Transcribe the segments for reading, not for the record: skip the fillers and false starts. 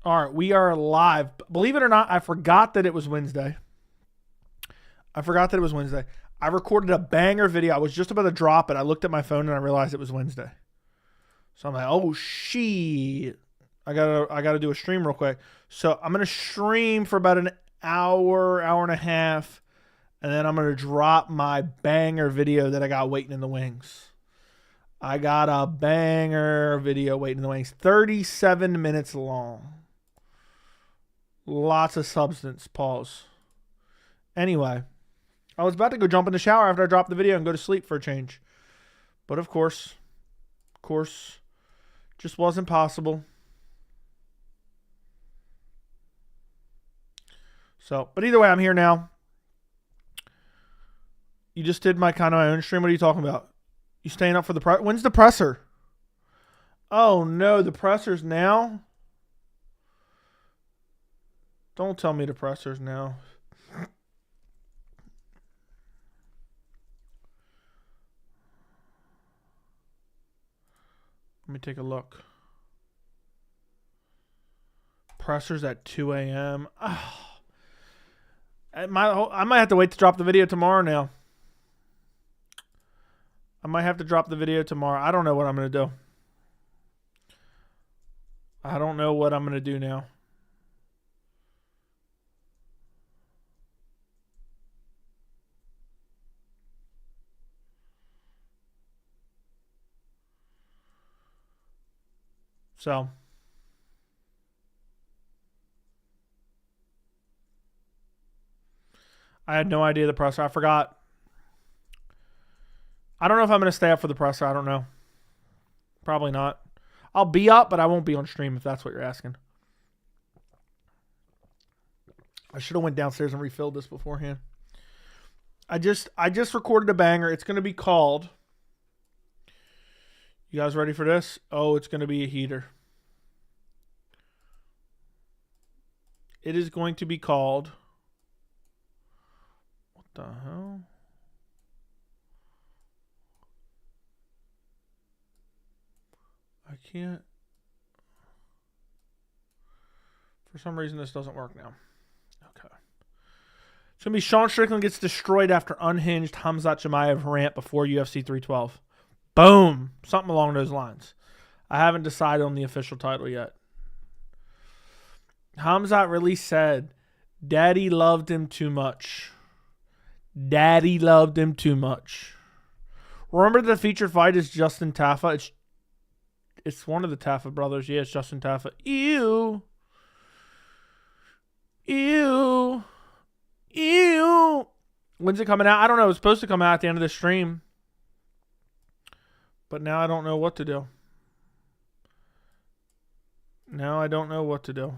All right, we are live. Believe it or not, I forgot that it was Wednesday. I recorded a banger video. I was just about to drop it. I looked at my phone and I realized it was Wednesday. So I'm like, oh shit. I gotta do a stream real quick. So I'm gonna stream for about an hour and a half, and then I'm gonna drop my banger video that I got waiting in the wings. I got a banger video waiting in the wings. 37 minutes long. Lots of substance. Pause. Anyway, I was about to go jump in the shower after I dropped the video and go to sleep for a change. But of course, just wasn't possible. So, but either way, I'm here now. You just did my kind of my own stream. What are you talking about? You staying up for the press? When's the presser? Oh no, the presser's now? Don't tell me the presser's now. Let me take a look. Presser's at 2 a.m. Oh. I might have to wait to drop the video tomorrow now. I might have to drop the video tomorrow. I don't know what I'm going to do. I don't know what I'm going to do now. So, I had no idea the presser. I forgot. I don't know if I'm going to stay up for the presser. I don't know. Probably not. I'll be up, but I won't be on stream if that's what you're asking. I should have went downstairs and refilled this beforehand. I just recorded a banger. It's going to be called... You guys ready for this? Oh, it's going to be a heater. It is going to be called... What the hell? I can't... For some reason, this doesn't work now. Okay. It's going to be Sean Strickland gets destroyed after unhinged Khamzat Chimaev rant before UFC 312. Boom. Something along those lines. I haven't decided on the official title yet. Khamzat really said, Daddy loved him too much. Daddy loved him too much. Remember the featured fight is Justin Tafa? It's one of the Tafa brothers. Yeah, it's Justin Tafa. Ew. Ew. Ew. When's it coming out? I don't know. It's supposed to come out at the end of the stream. But now I don't know what to do. Now I don't know what to do.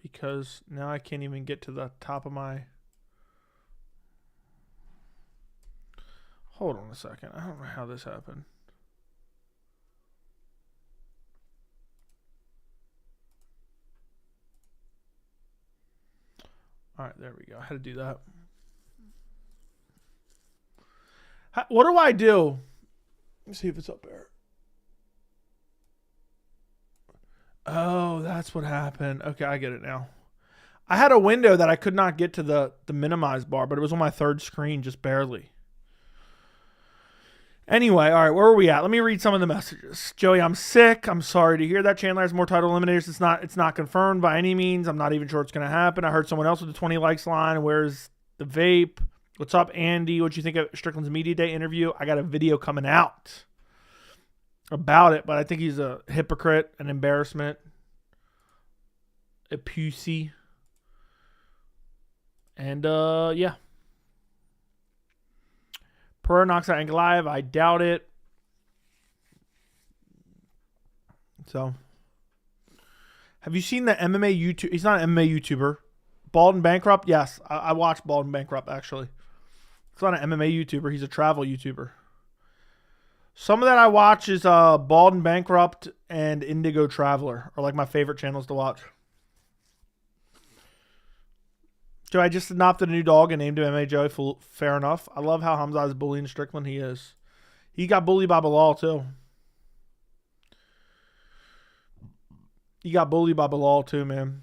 Because now I can't even get to the top of my... Hold on a second. I don't know how this happened. Alright, there we go. I had to do that. What do I do? Let's see if it's up there. Oh, that's what happened. Okay, I get it now. I had a window that I could not get to the minimize bar, but it was on my third screen, just barely. Anyway, all right, where are we at? Let me read some of the messages. Joey, I'm sick. I'm sorry to hear that. Chandler has more title eliminators. It's not confirmed by any means. I'm not even sure it's going to happen. I heard someone else with the 20 likes line. Where's the vape? What's up, Andy? What'd you think of Strickland's Media Day interview? I got a video coming out about it, but I think he's a hypocrite, an embarrassment, a pussy. And, yeah. Pereira knocks out Ankalaev. I doubt it. So, have you seen the MMA YouTube? He's not an MMA YouTuber. Bald and Bankrupt? Yes, I watched Bald and Bankrupt, actually. He's not an MMA YouTuber. He's a travel YouTuber. Some of that I watch is Bald and Bankrupt and Indigo Traveler are like my favorite channels to watch. Joe, I just adopted a new dog and named him MMA Joey. Fair enough. I love how Khamzat is bullying Strickland. He is. He got bullied by Belal, too. You got bullied by Belal too, man.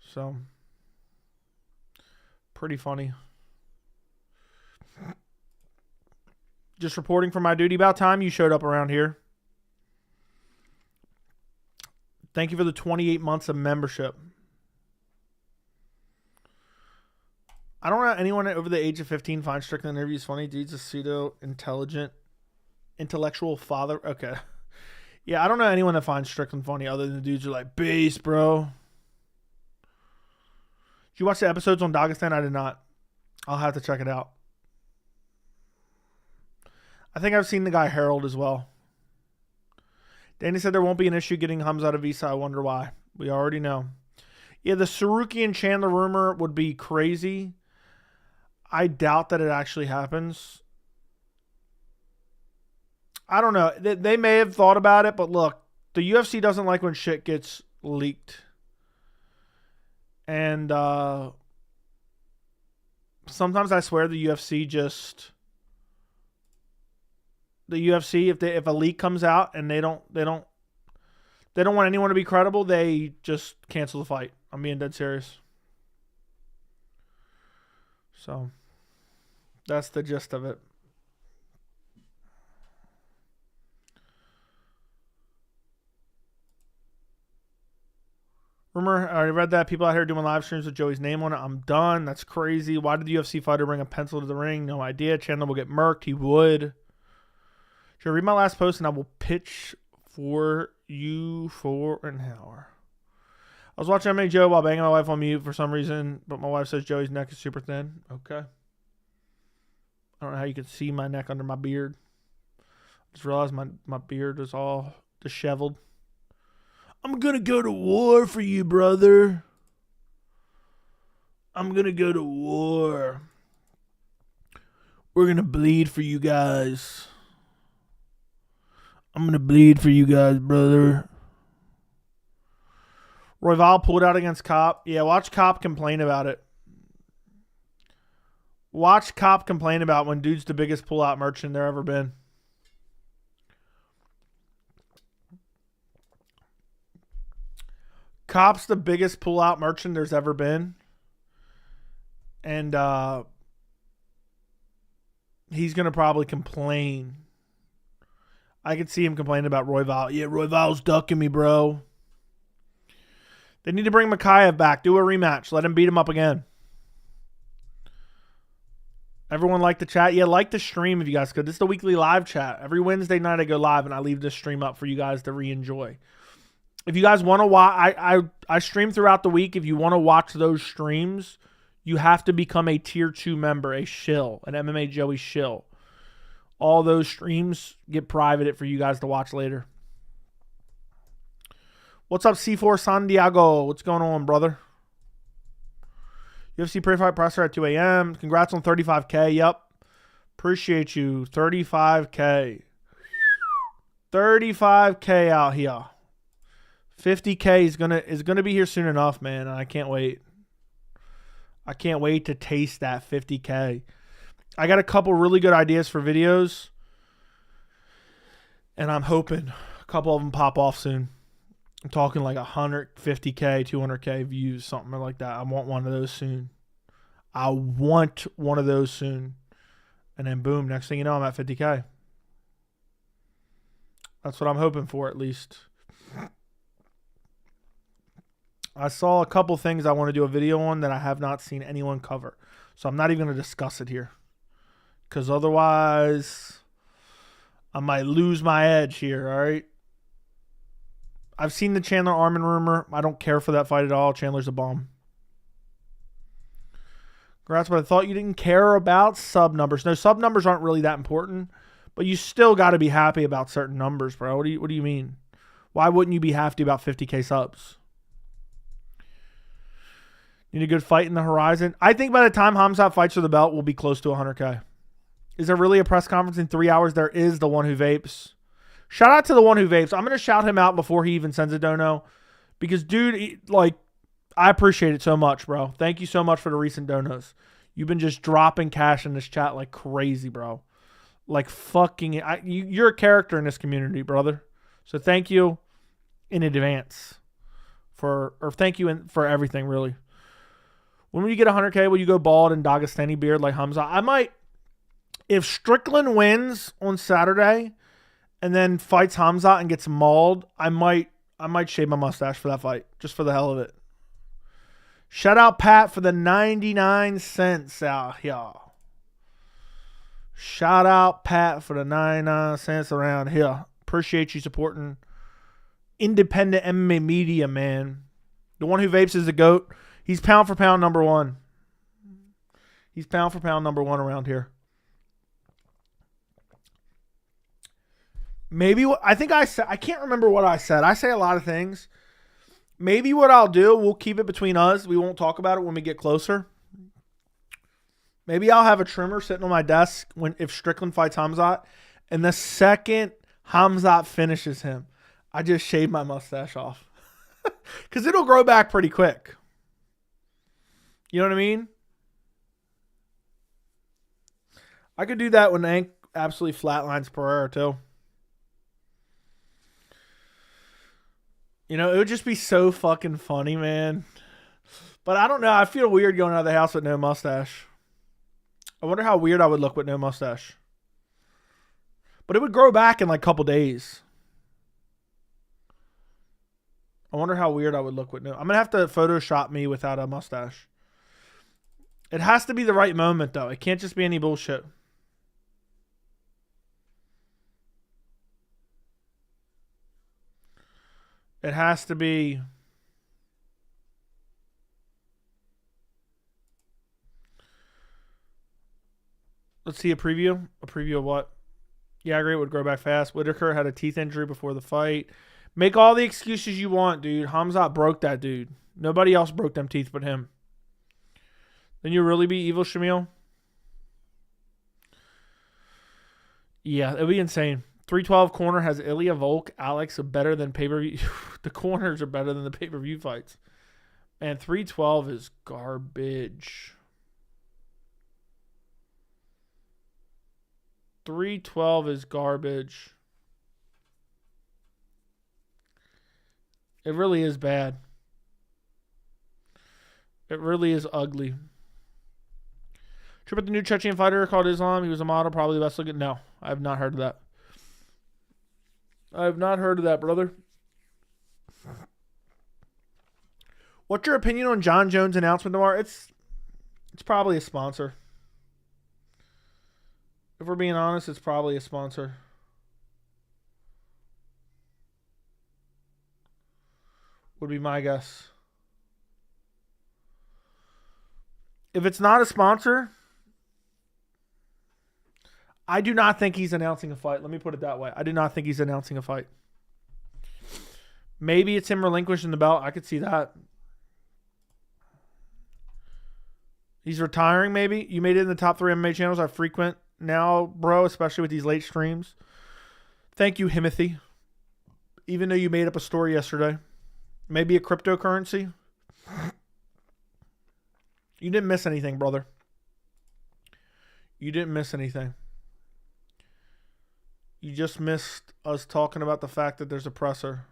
So, pretty funny. Just reporting for my duty. About time you showed up around here. Thank you for the 28 months of membership. I don't know anyone over the age of 15 finds Strickland interviews funny. Dude's a pseudo-intelligent, intellectual father. Okay. Yeah, I don't know anyone that finds Strickland funny other than the dudes who are like, base, bro. Did you watch the episodes on Dagestan? I did not. I'll have to check it out. I think I've seen the guy Harold as well. Danny said there won't be an issue getting Khamzat a visa. I wonder why. We already know. Yeah, the Tsarukyan Chander rumor would be crazy. I doubt that it actually happens. I don't know. They may have thought about it, but look, the UFC doesn't like when shit gets leaked. And sometimes I swear the UFC just... The UFC, if a leak comes out and they don't want anyone to be credible, they just cancel the fight. I'm being dead serious. So that's the gist of it. Rumor, I already read that. People out here doing live streams with Joey's name on it. I'm done. That's crazy. Why did the UFC fighter bring a pencil to the ring? No idea. Chandler will get murked. He would. Should I read my last post and I will pitch for you for an hour? I was watching MMA Joe while banging my wife on mute for some reason, but my wife says Joey's neck is super thin. Okay. I don't know how you can see my neck under my beard. I just realized my beard is all disheveled. I'm going to go to war for you, brother. I'm going to go to war. We're going to bleed for you guys. I'm going to bleed for you guys, brother. Royval pulled out against Cop. Yeah, watch Cop complain about it. Watch Cop complain about when dude's the biggest pullout merchant there ever been. Cop's the biggest pullout merchant there's ever been. And he's going to probably complain. I could see him complaining about Royval. Yeah, Royval's ducking me, bro. They need to bring Mikhaev back. Do a rematch. Let him beat him up again. Everyone like the chat? Yeah, like the stream if you guys could. This is the weekly live chat. Every Wednesday night I go live and I leave this stream up for you guys to re-enjoy. If you guys want to watch, I stream throughout the week. If you want to watch those streams, you have to become a tier 2 member, a shill, an MMA Joey shill. All those streams get privated for you guys to watch later. What's up, C4 Santiago? What's going on, brother? UFC pre-fight presser at 2 a.m. Congrats on 35K. Yep. Appreciate you. 35K. 35K out here. 50K is gonna be here soon enough, man. And I can't wait. I can't wait to taste that 50K. I got a couple really good ideas for videos. And I'm hoping a couple of them pop off soon. I'm talking like 150K, 200K views, something like that. I want one of those soon. I want one of those soon. And then boom, next thing you know, I'm at 50K. That's what I'm hoping for, at least. I saw a couple things I want to do a video on that I have not seen anyone cover. So I'm not even going to discuss it here. Because otherwise, I might lose my edge here, all right? I've seen the Chandler Arman rumor. I don't care for that fight at all. Chandler's a bomb. Congrats, but I thought you didn't care about sub numbers. No, sub numbers aren't really that important. But you still got to be happy about certain numbers, bro. What do you mean? Why wouldn't you be happy about 50K subs? Need a good fight in the horizon. I think by the time Khamzat fights for the belt, we'll be close to 100K. Is there really a press conference in 3 hours? There is. The one who vapes. Shout out to the one who vapes. I'm going to shout him out before he even sends a dono. Because, dude, I appreciate it so much, bro. Thank you so much for the recent donos. You've been just dropping cash in this chat like crazy, bro. like fucking. You're a character in this community, brother. So thank you in advance for everything, really. When will you get 100K? Will you go bald and Dagestani beard like Khamzat? I might. If Strickland wins on Saturday and then fights Khamzat and gets mauled, I might shave my mustache for that fight, just for the hell of it. Shout out Pat for the 99 cents out here. Shout out Pat for the 99 cents around here. Appreciate you supporting independent MMA media, man. The one who vapes is the GOAT. He's pound for pound number one. He's pound for pound number one around here. Maybe I think I said, I can't remember what I said. I say a lot of things. Maybe what I'll do, we'll keep it between us. We won't talk about it when we get closer. Maybe I'll have a trimmer sitting on my desk if Strickland fights Khamzat. And the second Khamzat finishes him, I just shave my mustache off. Because it'll grow back pretty quick. You know what I mean? I could do that when Hank absolutely flatlines Pereira too. You know, it would just be so fucking funny, man. But I don't know. I feel weird going out of the house with no mustache. I wonder how weird I would look with no mustache. But it would grow back in like a couple days. I wonder how weird I would look with no. I'm going to have to Photoshop me without a mustache. It has to be the right moment, though. It can't just be any bullshit. It has to be. Let's see a preview. A preview of what? Yeah, I agree. It would grow back fast. Whitaker had a teeth injury before the fight. Make all the excuses you want, dude. Khamzat broke that dude. Nobody else broke them teeth but him. Then you really be evil, Shamil? Yeah, it'd be insane. 312 corner has Ilya, Volk, Alex better than pay-per-view. The corners are better than the pay-per-view fights. And 312 is garbage. 312 is garbage. It really is bad. It really is ugly. Trip with the new Chechen fighter called Islam. He was a model, probably the best looking. No, I have not heard of that. I have not heard of that, brother. What's your opinion on John Jones' announcement tomorrow? It's probably a sponsor. If we're being honest, it's probably a sponsor. Would be my guess. If it's not a sponsor, I do not think he's announcing a fight. Let me put it that way. I do not think he's announcing a fight. Maybe it's him relinquishing the belt. I could see that. He's retiring, maybe. You made it in the top 3 MMA channels I frequent now, bro, especially with these late streams. Thank you, Himothy. Even though you made up a story yesterday. Maybe a cryptocurrency. You didn't miss anything, brother. You didn't miss anything. You just missed us talking about the fact that there's a presser.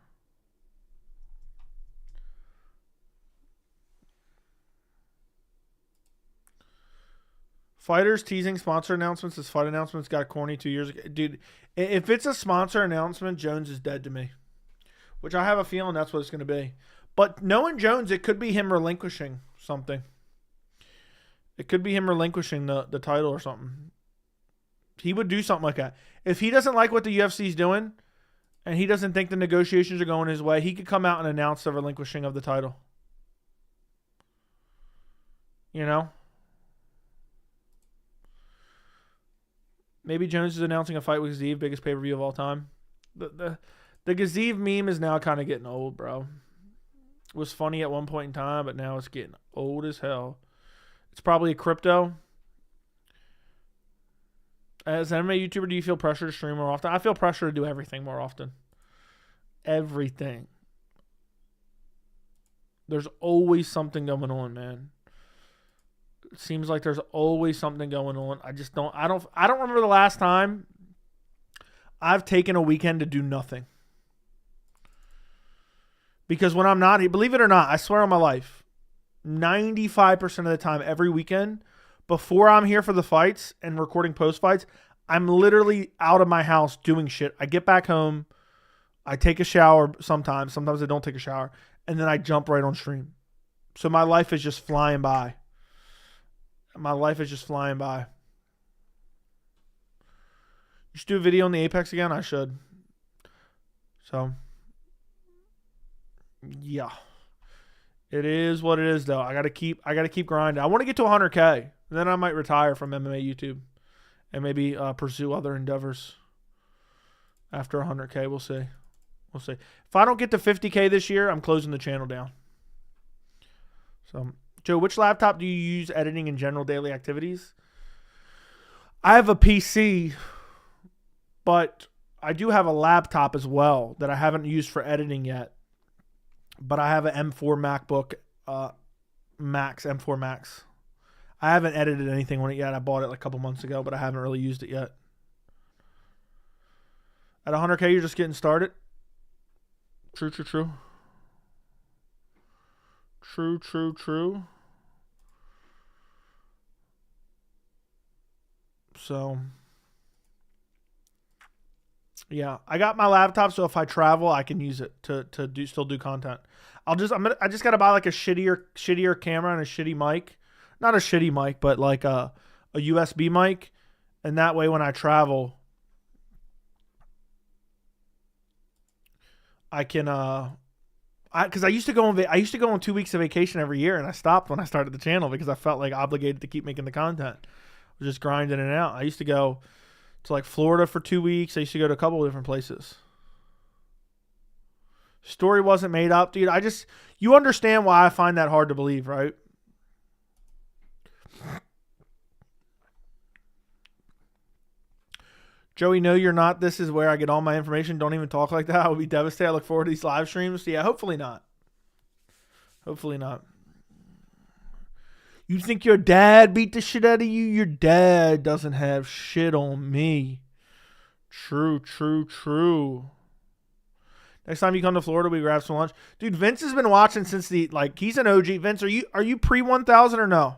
Fighters teasing sponsor announcements. This fight announcements got corny 2 years ago. Dude, if it's a sponsor announcement, Jones is dead to me. Which I have a feeling that's what it's going to be. But knowing Jones, it could be him relinquishing something. It could be him relinquishing the title or something. He would do something like that. If he doesn't like what the UFC is doing and he doesn't think the negotiations are going his way, he could come out and announce the relinquishing of the title. You know? Maybe Jones is announcing a fight with Gaziv, biggest pay-per-view of all time. The Gaziv meme is now kind of getting old, bro. It was funny at one point in time, but now it's getting old as hell. It's probably a crypto. As an MMA YouTuber, do you feel pressure to stream more often? I feel pressure to do everything more often. Everything. There's always something going on, man. It seems like there's always something going on. I don't remember the last time I've taken a weekend to do nothing. Because when I'm not, believe it or not, I swear on my life, 95% of the time, every weekend, before I'm here for the fights and recording post fights, I'm literally out of my house doing shit. I get back home, I take a shower sometimes I don't take a shower, and then I jump right on stream. So my life is just flying by. You should do a video on the Apex again? I should. So, yeah. It is what it is, though. I gotta keep grinding. I want to get to 100K. Then I might retire from MMA YouTube and maybe pursue other endeavors after 100K. We'll see. If I don't get to 50K this year, I'm closing the channel down. So, Joe, which laptop do you use editing and general daily activities? I have a PC, but I do have a laptop as well that I haven't used for editing yet. But I have an M4 MacBook M4 Max. I haven't edited anything on it yet. I bought it like a couple months ago, but I haven't really used it yet. At 100K, you're just getting started. True. So, yeah, I got my laptop, so if I travel, I can use it to still do content. I just gotta buy like a shittier camera and a shitty mic, not a shitty mic, but like a USB mic, and that way when I travel, I can because I used to go on 2 weeks of vacation every year, and I stopped when I started the channel because I felt like obligated to keep making the content. I was just grinding it out. I used to go to like Florida for 2 weeks. I used to go to a couple of different places. Story wasn't made up, dude. You understand why I find that hard to believe, right? Joey, no, you're not. This is where I get all my information. Don't even talk like that. I would be devastated. I look forward to these live streams. Yeah, hopefully not. You think your dad beat the shit out of you? Your dad doesn't have shit on me. True. Next time you come to Florida, we grab some lunch. Dude, Vince has been watching since he's an OG. Vince, are you pre-1000 or no?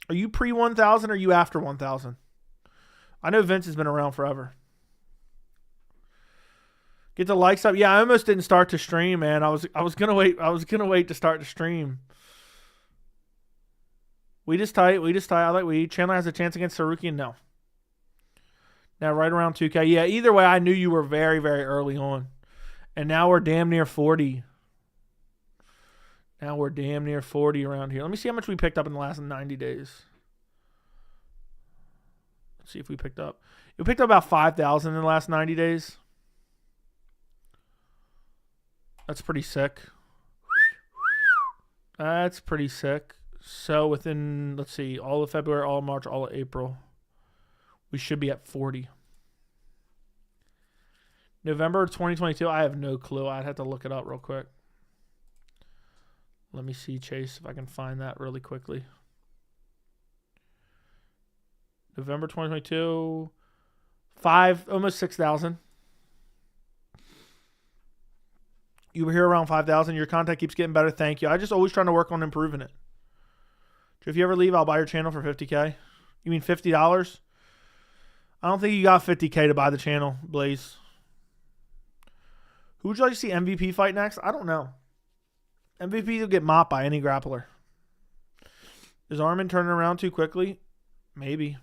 Are you pre-1000 or are you after 1000? I know Vince has been around forever. Get the likes up. Yeah, I almost didn't start to stream, man. I was gonna wait. I was gonna wait to start to stream. We just tight. I like we. Chandler has a chance against Tsarukyan. No. Now right around 2K. Yeah. Either way, I knew you were very, very early on, and now we're damn near 40. Around here. Let me see how much we picked up in the last 90 days. Let's see if we picked up. We picked up about 5,000 in the last 90 days. That's pretty sick. So within, let's see, all of February, all of March, all of April, we should be at 40. November 2022, I have no clue. I'd have to look it up real quick. Let me see, Chase, if I can find that really quickly. November 2022, almost 6,000. You were here around 5,000. Your content keeps getting better. Thank you. I just always trying to work on improving it. If you ever leave, I'll buy your channel for 50K. You mean $50? I don't think you got 50K to buy the channel, Blaze. Who would you like to see MVP fight next? I don't know. MVP will get mopped by any grappler. Is Arman turning around too quickly? Maybe.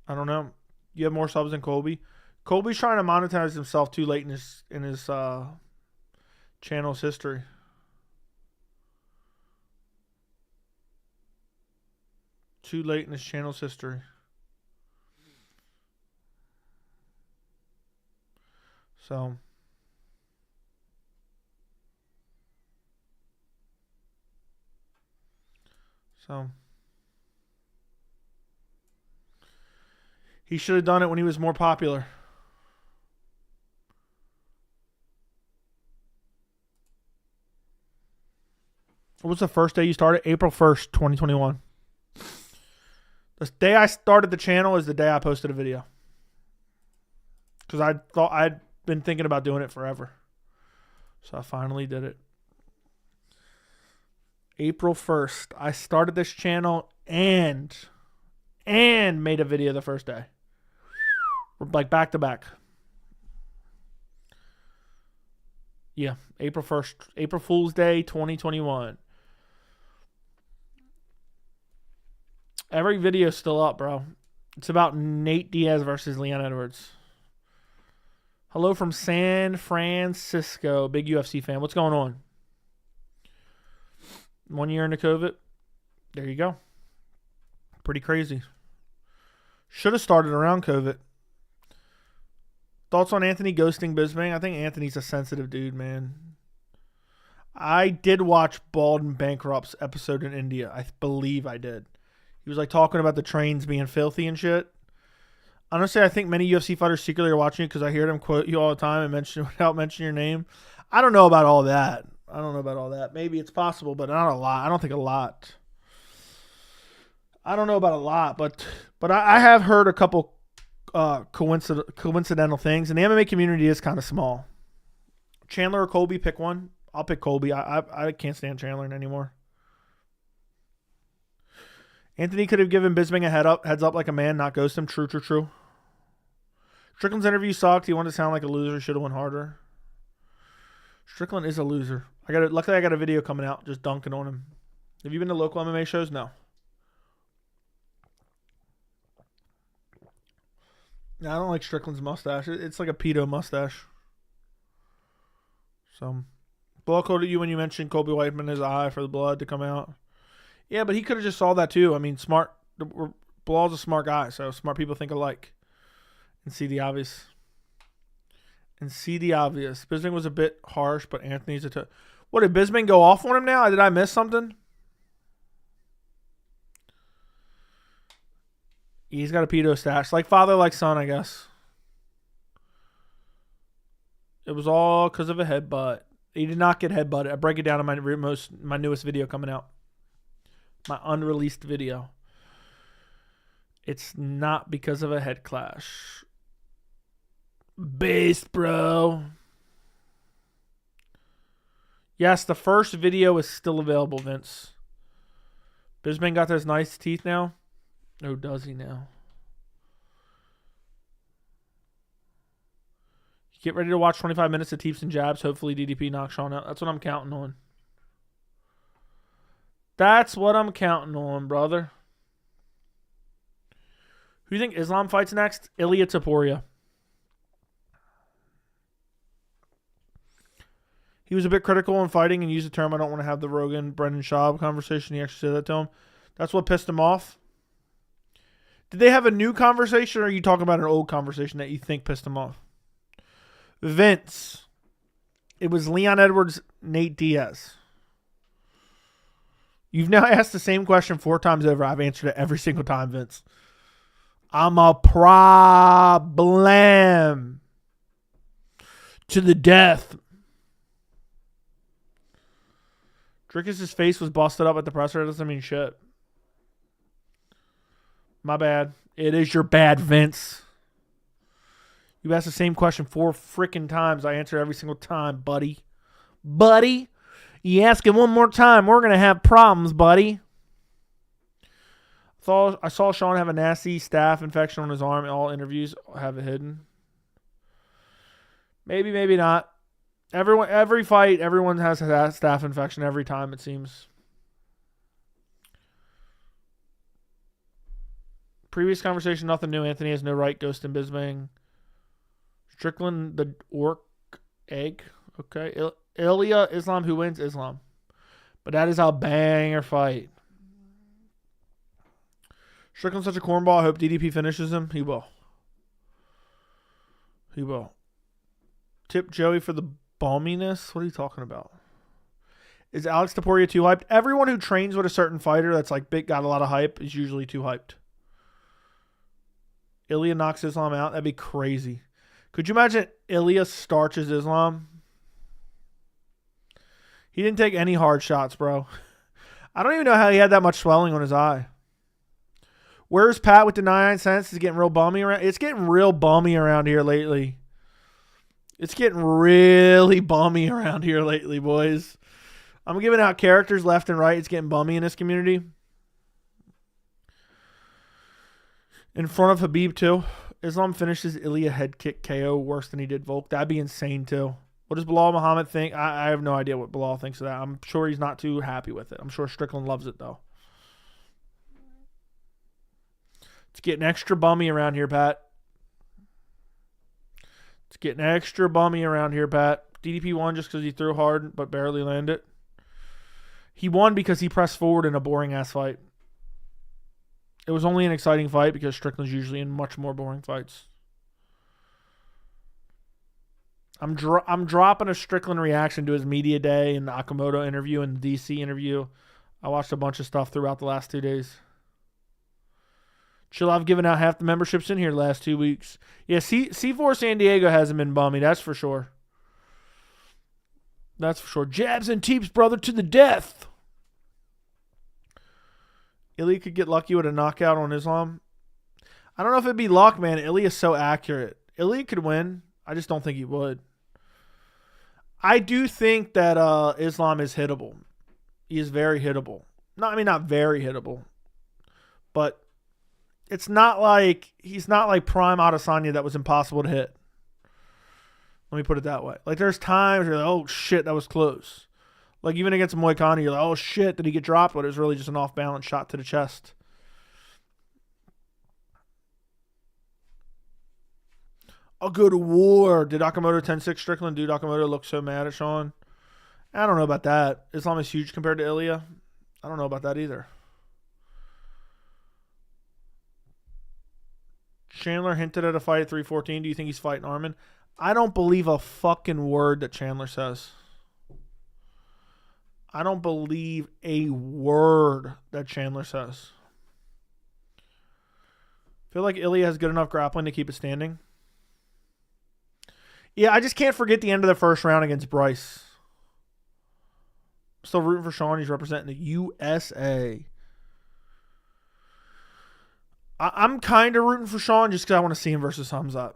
I don't know. You have more subs than Colby. Colby's trying to monetize himself too late in his channel's history. Too late in his channel's history. So he should have done it when he was more popular. What was the first day you started? April 1st, 2021. The day I started the channel is the day I posted a video. Because I thought I'd been thinking about doing it forever. So I finally did it. April 1st. I started this channel and made a video the first day. Like back to back. Yeah, April 1st. April Fool's Day 2021. Every video's still up, bro. It's about Nate Diaz versus Leon Edwards. Hello from San Francisco. Big UFC fan. What's going on? 1 year into COVID. There you go. Pretty crazy. Should have started around COVID. Thoughts on Anthony ghosting Bisping? I think Anthony's a sensitive dude, man. I did watch Bald and Bankrupt's episode in India. I believe I did. He was like talking about the trains being filthy and shit. Honestly, I think many UFC fighters secretly are watching you because I hear them quote you all the time and mention without mentioning your name. I don't know about all that. Maybe it's possible, but not a lot. I don't think a lot. I don't know about a lot, but I have heard a couple coincidental things, and the MMA community is kind of small. Chandler or Colby, pick one. I'll pick Colby. I can't stand Chandler anymore. Anthony could have given Bisping a heads up like a man, not ghost him. True. Strickland's interview sucked. He wanted to sound like a loser. Should have went harder. Strickland is a loser. Luckily I got a video coming out just dunking on him. Have you been to local MMA shows? No. I don't like Strickland's mustache. It's like a pedo mustache. So, blow coded you when you mentioned Colby wiping his eye for the blood to come out. Yeah, but he could have just saw that too. I mean, smart. Bilal's a smart guy, so smart people think alike and see the obvious. Bisping was a bit harsh, but Anthony's a What, did Bisping go off on him now? Did I miss something? He's got a pedo stash. Like father, like son, I guess. It was all because of a headbutt. He did not get headbutted. I break it down in my newest video coming out. My unreleased video. It's not because of a head clash. Based, bro. Yes, the first video is still available, Vince. Bisping got those nice teeth now. Oh, does he now? Get ready to watch 25 minutes of teeps and jabs. Hopefully DDP knocks Sean out. That's what I'm counting on. That's what I'm counting on, brother. Who do you think Islam fights next? Ilia Topuria. He was a bit critical in fighting and used the term, I don't want to have the Rogan, Brendan Schaub conversation. He actually said that to him. That's what pissed him off. Did they have a new conversation, or are you talking about an old conversation that you think pissed him off? Vince. It was Leon Edwards, Nate Diaz. You've now asked the same question 4 times over. I've answered it every single time, Vince. I'm a problem. To the death. Dricus' face was busted up at the presser. That doesn't mean shit. My bad. It is your bad, Vince. You asked the same question 4 freaking times. I answer every single time, buddy. Buddy, you ask it one more time, we're going to have problems, buddy. I saw Sean have a nasty staph infection on his arm. All interviews have it hidden. Maybe, maybe not. Every fight, everyone has a staph infection every time, it seems. Previous conversation, nothing new. Anthony has no right. Ghost and Bisping. Strickland, the orc egg. Okay. Ilia, Islam, who wins? Islam. But that is a banger fight. Strickland's such a cornball. I hope DDP finishes him. He will. He will. Tip Joey for the balminess. What are you talking about? Is Alex Topuria too hyped? Everyone who trains with a certain fighter that's like big, got a lot of hype, is usually too hyped. Ilia knocks Islam out. That'd be crazy. Could you imagine Ilia starches Islam? He didn't take any hard shots, bro. I don't even know how he had that much swelling on his eye. Where's Pat with the 99 cents? It's getting real bummy around. It's getting real bummy around here lately. It's getting really bummy around here lately, boys. I'm giving out characters left and right. It's getting bummy in this community. In front of Habib, too. Islam finishes Ilya head kick KO worse than he did Volk. That'd be insane, too. What does Belal Muhammad think? I have no idea what Belal thinks of that. I'm sure he's not too happy with it. I'm sure Strickland loves it, though. It's getting extra bummy around here, Pat. It's getting extra bummy around here, Pat. DDP won just because he threw hard but barely landed. He won because he pressed forward in a boring-ass fight. It was only an exciting fight because Strickland's usually in much more boring fights. I'm dropping a Strickland reaction to his media day and the Akamoto interview and the DC interview. I watched a bunch of stuff throughout the last 2 days. Chill, I've given out half the memberships in here the last 2 weeks. Yeah, C4 San Diego hasn't been bummy, that's for sure. That's for sure. Jabs and teeps, brother, to the death. Ilya could get lucky with a knockout on Islam. I don't know if it'd be luck, man. Ilya is so accurate. Ilya could win. I just don't think he would. I do think that Islam is hittable. He is very hittable. Not very hittable. But it's not like he's not like prime Adesanya that was impossible to hit. Let me put it that way. Like there's times where you're like, oh shit, that was close. Like even against Moicano, you're like, oh shit, did he get dropped? But it was really just an off balance shot to the chest. I'll go to war. Did Akamoto 10-6 Strickland? Dude, Akamoto looked so mad at Sean. I don't know about that. Islam is huge compared to Ilya. I don't know about that either. Chandler hinted at a fight at 314. Do you think he's fighting Arman? I don't believe a fucking word that Chandler says. I don't believe a word that Chandler says. Feel like Ilya has good enough grappling to keep it standing. Yeah, I just can't forget the end of the first round against Bryce. Still rooting for Sean. He's representing the USA. I'm kind of rooting for Sean just because I want to see him versus Khamzat.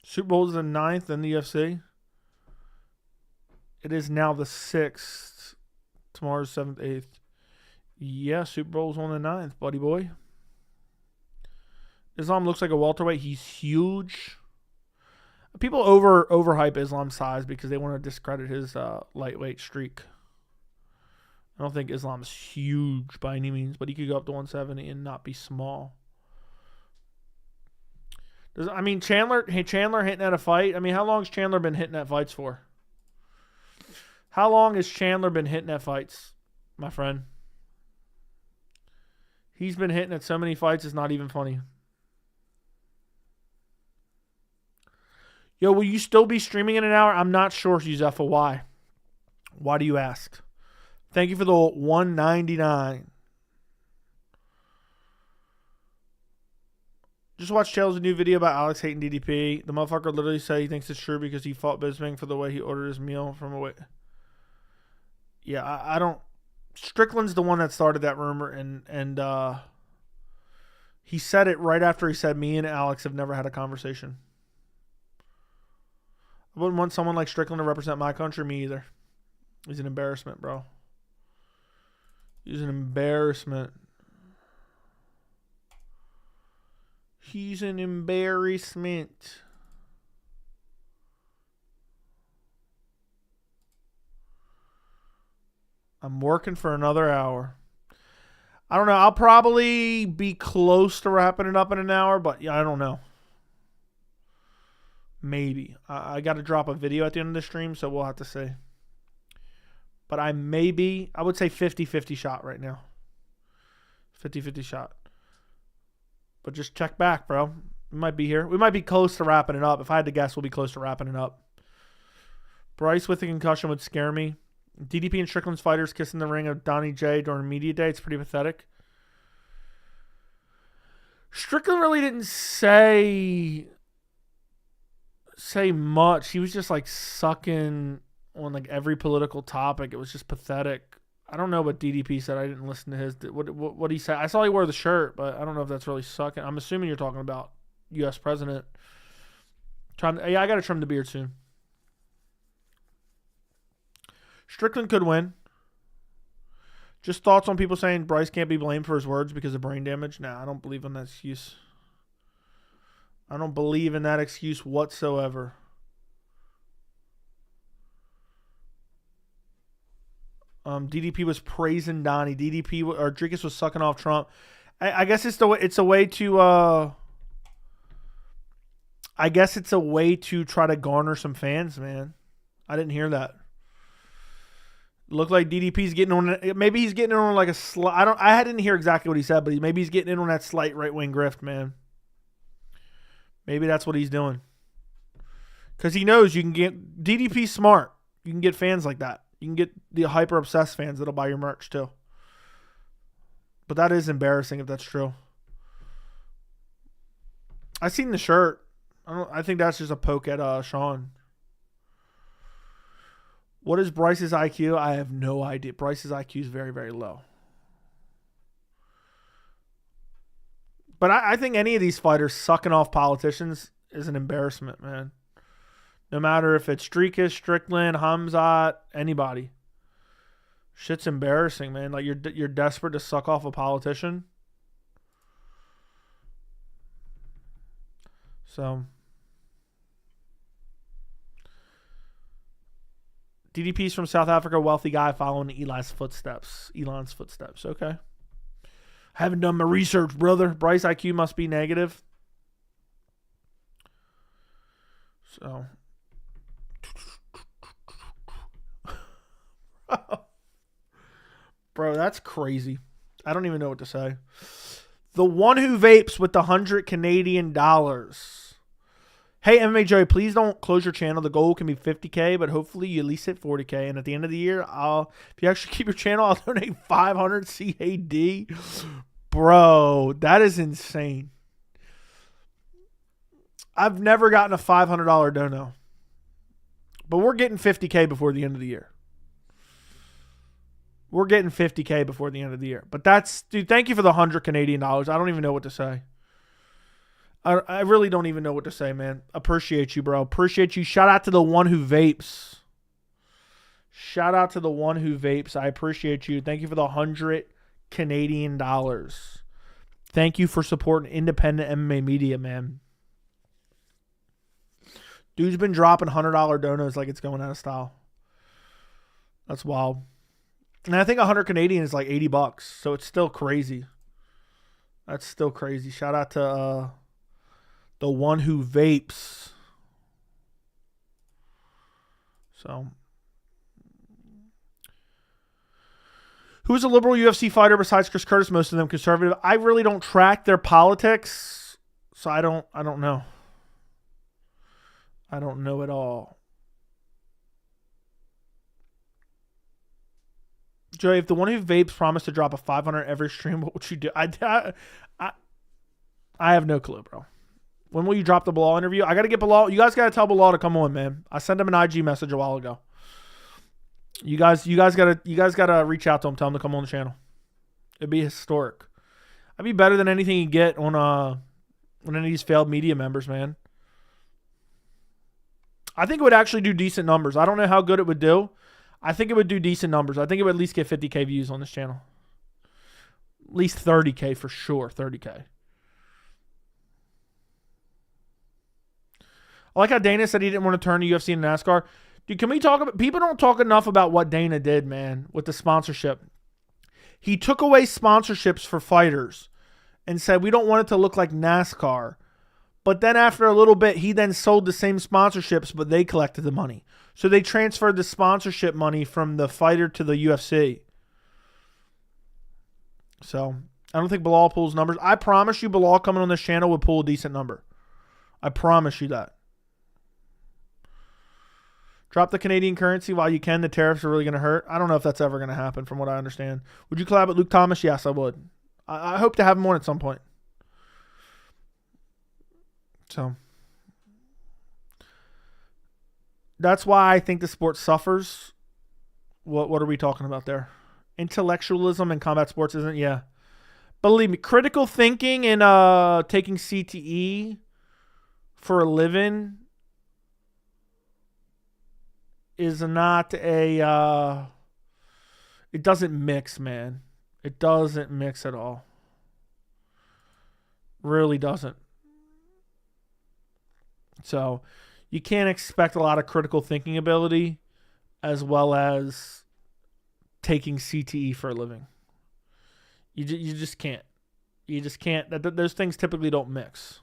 Super Bowl is the 9th in the UFC. It is now the 6th. Tomorrow's 7th, 8th. Yeah, Super Bowl's on the 9th, buddy boy. Islam looks like a welterweight. He's huge. People overhype Islam's size because they want to discredit his lightweight streak. I don't think Islam's huge by any means, but he could go up to 170 and not be small. Chandler hitting at a fight. I mean, how long has Chandler been hitting at fights for? How long has Chandler been hitting at fights, my friend? He's been hitting at so many fights, it's not even funny. Yo, will you still be streaming in an hour? I'm not sure, Yuzefa. Why? Why do you ask? Thank you for the $1.99. Just watched Chael's new video about Alex hating DDP. The motherfucker literally said he thinks it's true because he fought Bisping for the way he ordered his meal from away. Yeah, I don't. Strickland's the one that started that rumor, and he said it right after he said me and Alex have never had a conversation. I wouldn't want someone like Strickland to represent my country. Me either. He's an embarrassment, bro. He's an embarrassment. He's an embarrassment. I'm working for another hour. I don't know. I'll probably be close to wrapping it up in an hour, but yeah, I don't know. Maybe. I got to drop a video at the end of the stream, so we'll have to see. But I would say 50-50 shot right now. 50-50 shot. But just check back, bro. We might be here. We might be close to wrapping it up. If I had to guess, we'll be close to wrapping it up. Bryce with a concussion would scare me. DDP and Strickland's fighters kissing the ring of Donnie J during media day. It's pretty pathetic. Strickland really didn't say much. He was just like sucking on like every political topic. It was just pathetic. I don't know what DDP said. I didn't listen to his. What he said. I saw he wore the shirt, but I don't know if that's really sucking. I'm assuming you're talking about U.S. president. Yeah, I got to trim the beard soon. Strickland could win. Just thoughts on people saying Bryce can't be blamed for his words because of brain damage? Nah, I don't believe in that excuse. I don't believe in that excuse whatsoever. DDP was praising Donnie. Dricus was sucking off Trump. I guess it's a way to I guess it's a way to try to garner some fans, man. I didn't hear that. Looked like DDP's getting on. Maybe he's getting on like a slight. I didn't hear exactly what he said, but maybe he's getting in on that slight right wing grift, man. Maybe that's what he's doing. Because he knows you can get DDP smart. You can get fans like that. You can get the hyper obsessed fans that'll buy your merch too. But that is embarrassing if that's true. I seen the shirt. I think that's just a poke at Sean. What is Bryce's IQ? I have no idea. Bryce's IQ is very, very low. But I think any of these fighters sucking off politicians is an embarrassment, man. No matter if it's Dricus, Strickland, Khamzat, anybody. Shit's embarrassing, man. Like you're desperate to suck off a politician. So DDP's from South Africa, wealthy guy following Elon's footsteps. Okay. Haven't done my research, brother. Bryce IQ must be negative. So. Bro, that's crazy. I don't even know what to say. The one who vapes with the $100 Canadian. Hey, MMA Joey, please don't close your channel. The goal can be 50K, but hopefully you at least hit 40K. And at the end of the year, if you actually keep your channel, I'll donate 500 CAD. Bro, that is insane. I've never gotten a $500 dono. But we're getting 50K before the end of the year. We're getting 50K before the end of the year. But dude, thank you for the $100 Canadian. I don't even know what to say. I really don't even know what to say, man. Appreciate you, bro. Appreciate you. Shout out to the one who vapes. Shout out to the one who vapes. I appreciate you. Thank you for the $100 Canadian. Thank you for supporting independent MMA media, man. Dude's been dropping $100 donos like it's going out of style. That's wild. And I think 100 Canadian is like $80, so it's still crazy. That's still crazy. Shout out to the one who vapes. So, who's a liberal UFC fighter besides Chris Curtis? Most of them conservative. I really don't track their politics, so I don't know. I don't know at all. Joey, if the one who vapes promised to drop a 500 every stream, what would you do? I have no clue, bro. When will you drop the Belal interview? I got to get Belal. You guys got to tell Belal to come on, man. I sent him an IG message a while ago. You guys got to reach out to him, tell him to come on the channel. It'd be historic. I'd be better than anything you get on any of these failed media members, man. I think it would actually do decent numbers. I don't know how good it would do. I think it would do decent numbers. I think it would at least get 50K views on this channel. At least 30K for sure. 30K. I like how Dana said he didn't want to turn to UFC and NASCAR. Dude, can we talk about... People don't talk enough about what Dana did, man, with the sponsorship. He took away sponsorships for fighters and said, we don't want it to look like NASCAR. But then after a little bit, he then sold the same sponsorships, but they collected the money. So they transferred the sponsorship money from the fighter to the UFC. So I don't think Belal pulls numbers. I promise you Belal coming on this channel would pull a decent number. I promise you that. Drop the Canadian currency while you can. The tariffs are really going to hurt. I don't know if that's ever going to happen from what I understand. Would you collab with Luke Thomas? Yes, I would. I hope to have him on at some point. So... That's why I think the sport suffers. What are we talking about there? Intellectualism in combat sports isn't, yeah. Believe me, critical thinking and taking CTE for a living is not a it doesn't mix, man. It doesn't mix at all. Really doesn't. So you can't expect a lot of critical thinking ability as well as taking CTE for a living. You just can't. You just can't. Those things typically don't mix.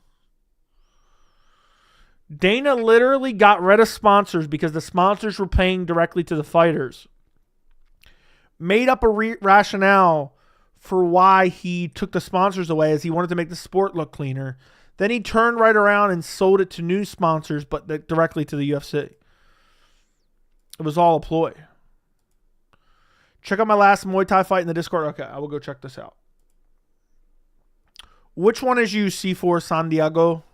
Dana literally got rid of sponsors because the sponsors were paying directly to the fighters. Made up a rationale for why he took the sponsors away, as he wanted to make the sport look cleaner. Then he turned right around and sold it to new sponsors, but directly to the UFC. It was all a ploy. Check out my last Muay Thai fight in the Discord. Okay, I will go check this out. Which one is you, C4 Santiago?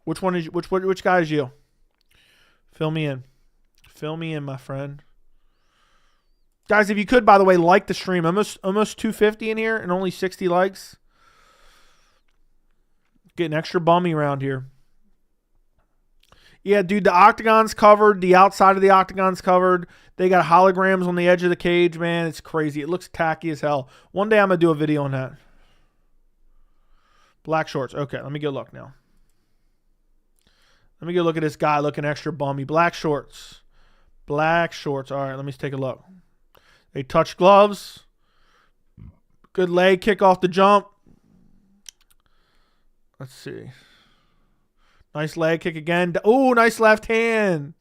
Which one is which guy is you? Fill me in. Fill me in, my friend. Guys, if you could, by the way, like the stream. Almost 250 in here and only 60 likes. Getting extra bummy around here. Yeah, dude, the octagon's covered. The outside of the octagon's covered. They got holograms on the edge of the cage, man. It's crazy. It looks tacky as hell. One day I'm going to do a video on that. Black shorts. Okay, let me go look now. Let me go look at this guy looking extra bummy. Black shorts. Black shorts. All right, let me take a look. They touch gloves. Good leg kick off the jump. Let's see. Nice leg kick again. Oh, nice left hand.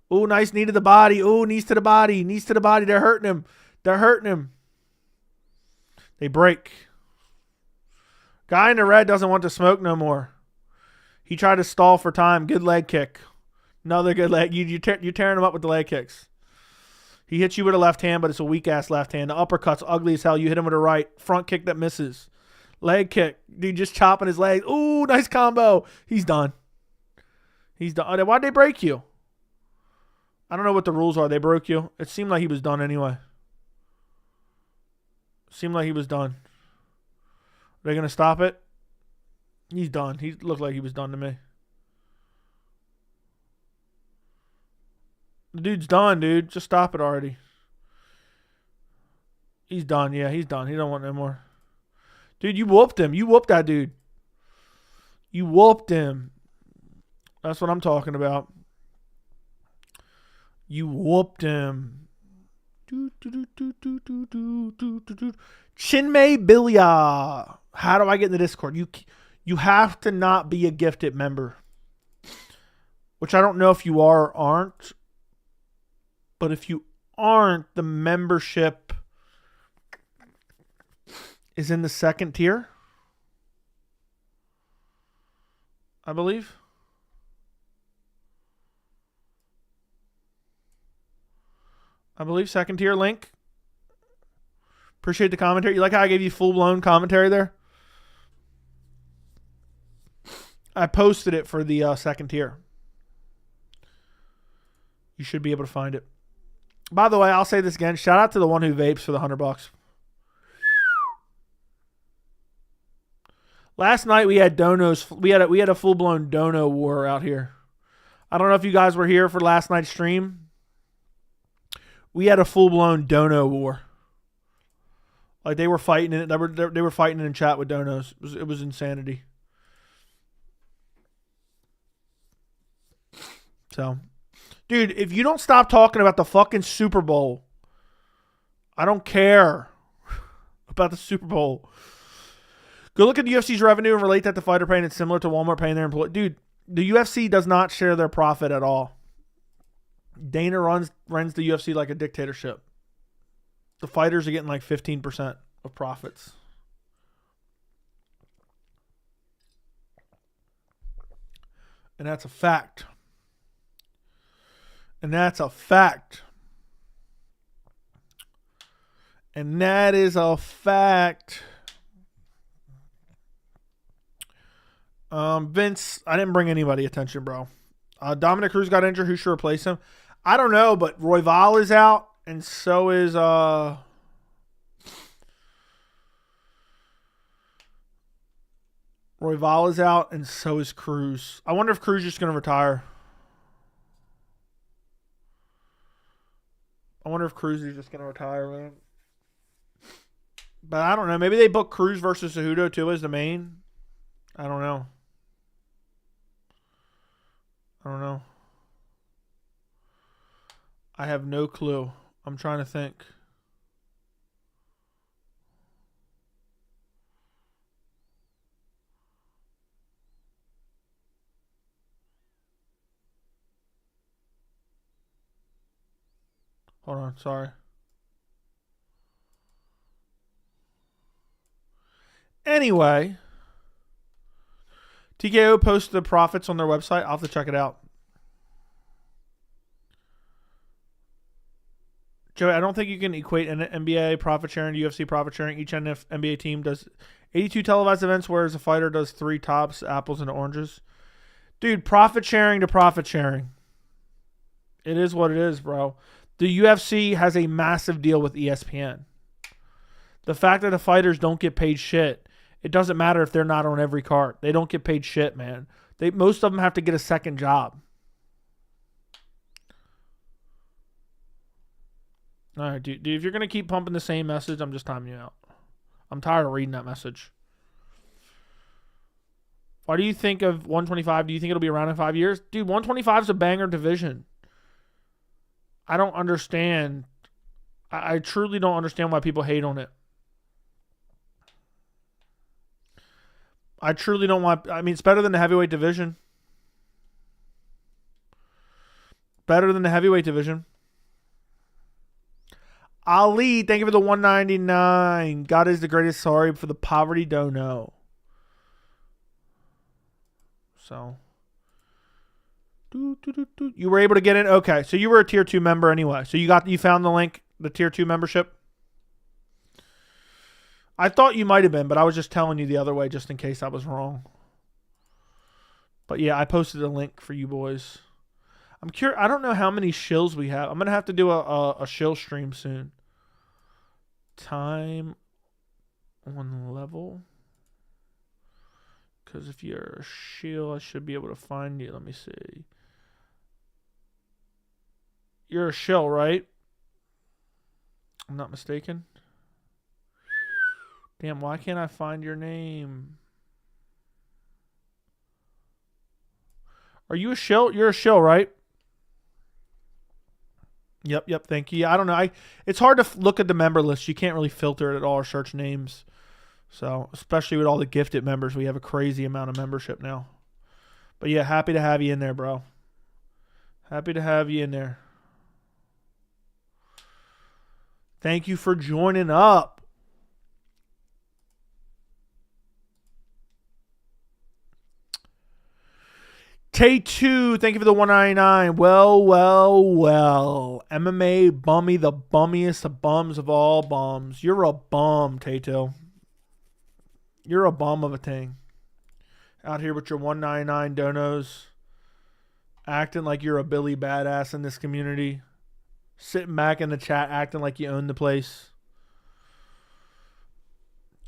Oh, nice knee to the body. Oh, knees to the body. Knees to the body. They're hurting him. They're hurting him. They break. Guy in the red doesn't want to smoke no more. He tried to stall for time. Good leg kick. Another good leg. You're tearing him up with the leg kicks. He hits you with a left hand, but it's a weak-ass left hand. The uppercut's ugly as hell. You hit him with a right. Front kick that misses. Leg kick. Dude just chopping his leg. Ooh, nice combo. He's done. He's done. Why'd they break you? I don't know what the rules are. They broke you. It seemed like he was done anyway. Seemed like he was done. Are they going to stop it? He's done. He looked like he was done to me. The dude's done, dude. Just stop it already. He's done. Yeah, he's done. He don't want no more. Dude, you whooped him. You whooped that dude. You whooped him. That's what I'm talking about. You whooped him. Chinmay Bilya. How do I get in the Discord? You have to not be a gifted member. Which I don't know if you are or aren't. But if you aren't, the membership is in the second tier, I believe. Second tier link. Appreciate the commentary. You like how I gave you full-blown commentary there? I posted it for the second tier. You should be able to find it. By the way, I'll say this again. Shout out to the one who vapes for the $100. Last night we had donos. We had a full blown dono war out here. I don't know if you guys were here for last night's stream. We had a full blown dono war. Like they were fighting it. They were fighting in chat with donos. It was insanity. So. Dude, if you don't stop talking about the fucking Super Bowl, I don't care about the Super Bowl. Go look at the UFC's revenue and relate that to fighter paying. It's similar to Walmart paying their employees. Dude, the UFC does not share their profit at all. Dana runs the UFC like a dictatorship. The fighters are getting like 15% of profits. And that's a fact. And that's a fact. And that is a fact. Vince, I didn't bring anybody attention, bro. Dominic Cruz got injured. Who should replace him? I don't know, but Royval is out, and so is Royval is out, and so is Cruz. I wonder if Cruz is just going to retire. I wonder if Cruz is just going to retire, man. But I don't know. Maybe they book Cruz versus Cejudo too as the main. I don't know. I have no clue. I'm trying to think. Hold on. Sorry. Anyway, TKO posted the profits on their website. I'll have to check it out. Joey, I don't think you can equate an NBA profit sharing to UFC profit sharing. Each NBA team does 82 televised events, whereas a fighter does 3 tops, apples and oranges. Dude, profit sharing to profit sharing. It is what it is, bro. The UFC has a massive deal with ESPN. The fact that the fighters don't get paid shit, it doesn't matter if they're not on every card. They don't get paid shit, man. Most of them have to get a second job. All right, dude, if you're going to keep pumping the same message, I'm just timing you out. I'm tired of reading that message. Why do you think of 125? Do you think it'll be around in 5 years? Dude, 125 is a banger division. I don't understand. I truly don't understand why people hate on it. I truly don't want... I mean, it's better than the heavyweight division. Better than the heavyweight division. Ali, thank you for the 199. God is the greatest. Sorry for the poverty. Don't know. So... You were able to get in? Okay, so you were a tier 2 member anyway. So you found the link, the tier 2 membership? I thought you might have been, but I was just telling you the other way just in case I was wrong. But yeah, I posted a link for you boys. I'm curious. I don't know how many shills we have. I'm going to have to do a shill stream soon. Time on level. Because if you're a shill, I should be able to find you. Let me see. You're a shill, right? I'm not mistaken. Damn, why can't I find your name? Are you a shill? You're a shill, right? Yep, thank you. I don't know. It's hard to look at the member list. You can't really filter it at all or search names. So, especially with all the gifted members, we have a crazy amount of membership now. But yeah, happy to have you in there, bro. Happy to have you in there. Thank you for joining up. Tay2, thank you for the 199. Well. MMA bummy, the bummiest of bums of all bums. You're a bum, Tay2. You're a bum of a thing. Out here with your 199 donos. Acting like you're a Billy badass in this community. Sitting back in the chat acting like you own the place.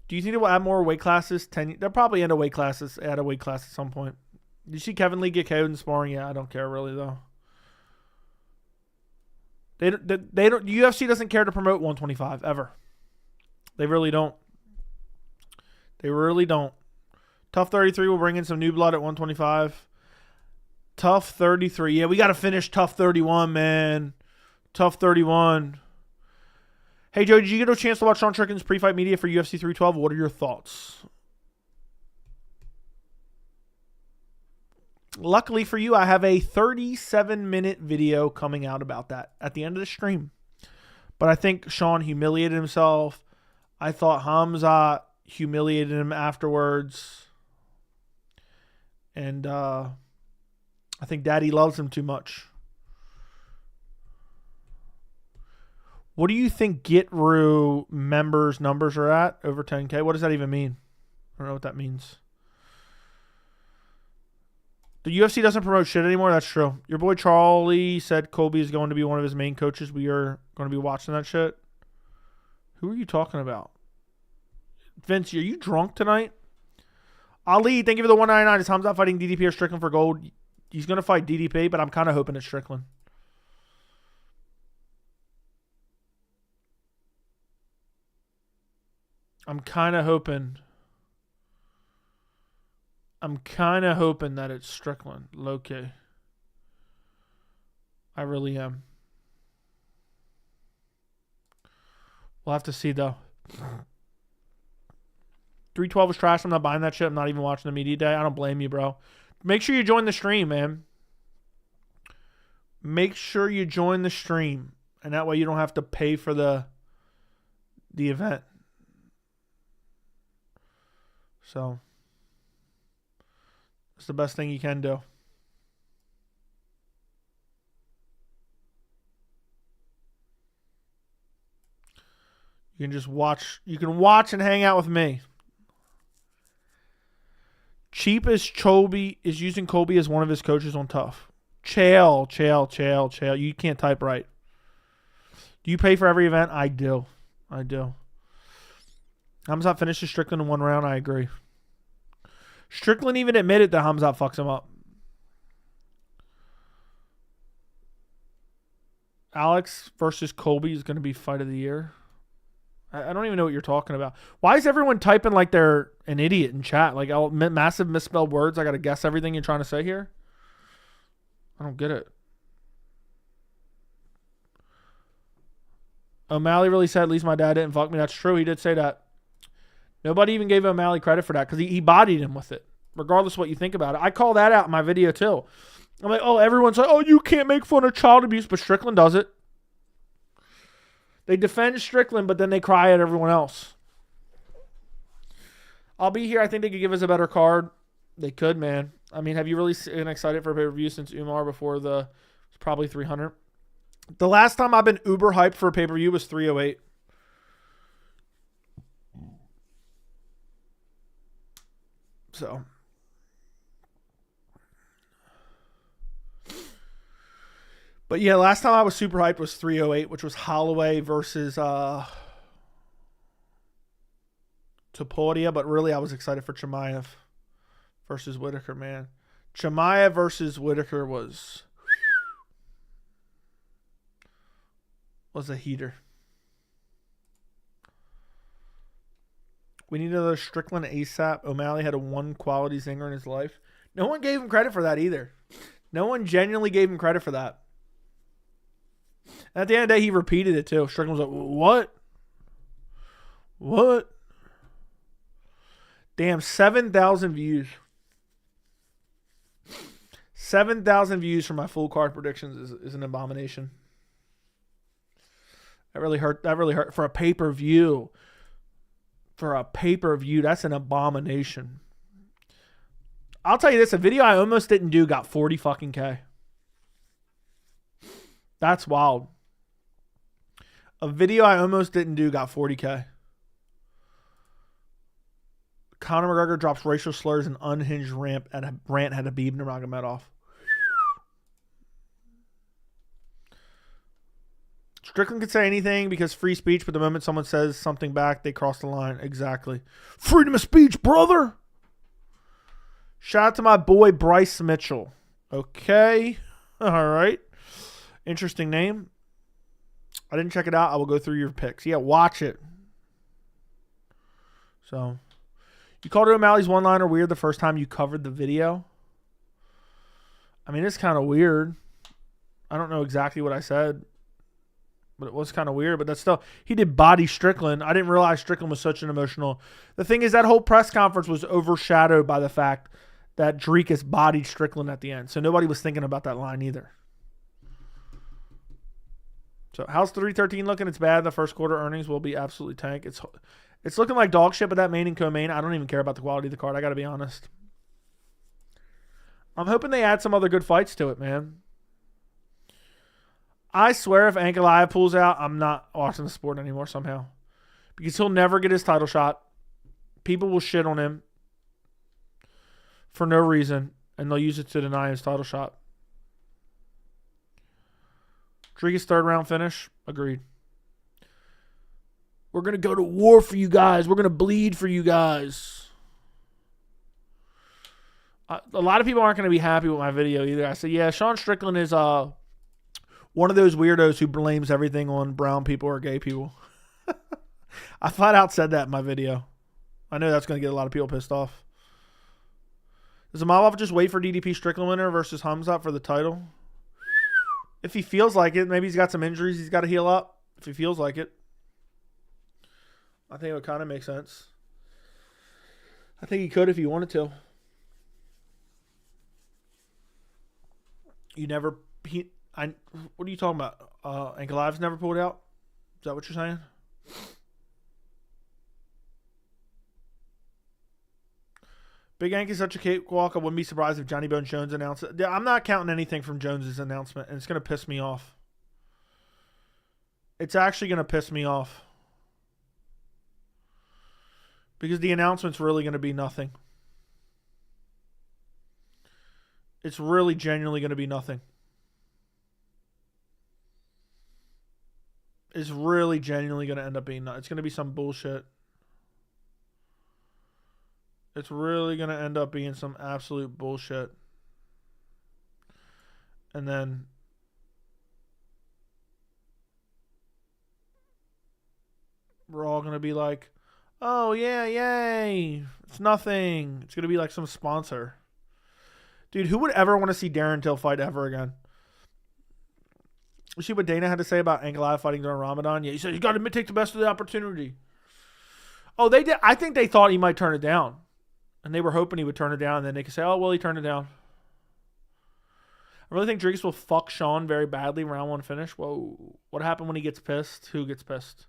Do you think they will add more weight classes? They'll probably add a weight class at some point. Did you see Kevin Lee get KO'd in sparring? Yeah, I don't care really though. They don't. UFC doesn't care to promote 125 ever. They really don't. Tough 33 will bring in some new blood at 125. Tough 33. Yeah, we got to finish Tough 31, man. Tough 31. Hey, Joe, did you get a chance to watch Sean Strickland's pre-fight media for UFC 312? What are your thoughts? Luckily for you, I have a 37-minute video coming out about that at the end of the stream. But I think Sean humiliated himself. I thought Khamzat humiliated him afterwards. And I think Daddy loves him too much. What do you think GetRoo members numbers are at? Over 10K? What does that even mean? I don't know what that means. The UFC doesn't promote shit anymore. That's true. Your boy Charlie said Colby is going to be one of his main coaches. We are going to be watching that shit. Who are you talking about? Vince, are you drunk tonight? Ali, thank you for the 199. Is Khamzat fighting DDP or Strickland for gold? He's going to fight DDP, but I'm kind of hoping it's Strickland. I'm kind of hoping that it's Strickland. Low-key. I really am. We'll have to see, though. 312 is trash. I'm not buying that shit. I'm not even watching the media day. I don't blame you, bro. Make sure you join the stream, man. Make sure you join the stream. And that way you don't have to pay for the event. So, it's the best thing you can do. You can just watch. You can watch and hang out with me. Cheap as Colby is using Colby as one of his coaches on Tough. Chael. You can't type right. Do you pay for every event? I do. Khamzat finishes Strickland in one round. I agree. Strickland even admitted that Khamzat fucks him up. Alex versus Colby is going to be fight of the year. I don't even know what you're talking about. Why is everyone typing like they're an idiot in chat? Like massive misspelled words. I got to guess everything you're trying to say here. I don't get it. O'Malley really said, at least my dad didn't fuck me. That's true. He did say that. Nobody even gave O'Malley credit for that because he bodied him with it, regardless of what you think about it. I call that out in my video too. I'm like, oh, everyone's like, oh, you can't make fun of child abuse, but Strickland does it. They defend Strickland, but then they cry at everyone else. I'll be here. I think they could give us a better card. They could, man. I mean, have you really been excited for a pay-per-view since Umar before the probably 300? The last time I've been uber hyped for a pay-per-view was 308. So. But yeah, last time I was super hyped was 308, which was Holloway versus Topuria. But really, I was excited for Chimaev versus Whitaker, man. Chimaev versus Whitaker was a heater. We need another Strickland ASAP. O'Malley had a one quality zinger in his life. No one gave him credit for that either. No one genuinely gave him credit for that. And at the end of the day, he repeated it too. Strickland was like, what? What? Damn, 7,000 views. 7,000 views for my full card predictions is an abomination. That really hurt. That really hurt. For a pay-per-view. That's an abomination. I'll tell you this, a video I almost didn't do got 40 fucking K. That's wild. A video I almost didn't do got 40K. Conor McGregor drops racial slurs and unhinged rant at Habib Nurmagomedov. Strickland could say anything because free speech, but the moment someone says something back, they cross the line. Exactly. Freedom of speech, brother. Shout out to my boy Bryce Mitchell. Okay. All right. Interesting name. I didn't check it out. I will go through your picks. Yeah, watch it. So, you called O'Malley's one-liner weird the first time you covered the video. I mean, it's kind of weird. I don't know exactly what I said, but it was kind of weird. But that's still, he did body Strickland. I didn't realize Strickland was such an emotional. The thing is, that whole press conference was overshadowed by the fact that Dricus bodied Strickland at the end. So nobody was thinking about that line either. So how's 313 looking? It's bad. The first quarter earnings will be absolutely tank. It's looking like dog shit, but that main and co-main, I don't even care about the quality of the card. I got to be honest. I'm hoping they add some other good fights to it, man. I swear if Ankalaev pulls out, I'm not watching the sport anymore somehow. Because he'll never get his title shot. People will shit on him for no reason. And they'll use it to deny his title shot. Dricus third round finish. Agreed. We're going to go to war for you guys. We're going to bleed for you guys. A lot of people aren't going to be happy with my video either. I said, yeah, Sean Strickland is one of those weirdos who blames everything on brown people or gay people. I flat out said that in my video. I know that's going to get a lot of people pissed off. Does Imavov just wait for DDP Strickland winner versus Khamzat for the title? If he feels like it, maybe he's got some injuries he's got to heal up. If he feels like it. I think it would kind of make sense. I think he could if he wanted to. You never... what are you talking about? Ankalaev's never pulled out? Is that what you're saying? Big Yank is such a cakewalk. I wouldn't be surprised if Johnny Bones Jones announced it. I'm not counting anything from Jones's announcement, and it's going to piss me off. It's actually going to piss me off. Because the announcement's really going to be nothing. It's really genuinely going to be nothing. It's really genuinely going to end up being nothing. It's going to be some bullshit. It's really going to end up being some absolute bullshit. And then we're all going to be like, oh, yeah, yay. It's nothing. It's going to be like some sponsor. Dude, who would ever want to see Darren Till fight ever again? You see what Dana had to say about Ankalaev fighting during Ramadan? Yeah, he said, you got to take the best of the opportunity. Oh, they did. I think they thought he might turn it down. And they were hoping he would turn it down. And then they could say, oh, well, he turned it down. I really think Dricus will fuck Sean very badly round one finish. Whoa. What happened when he gets pissed? Who gets pissed?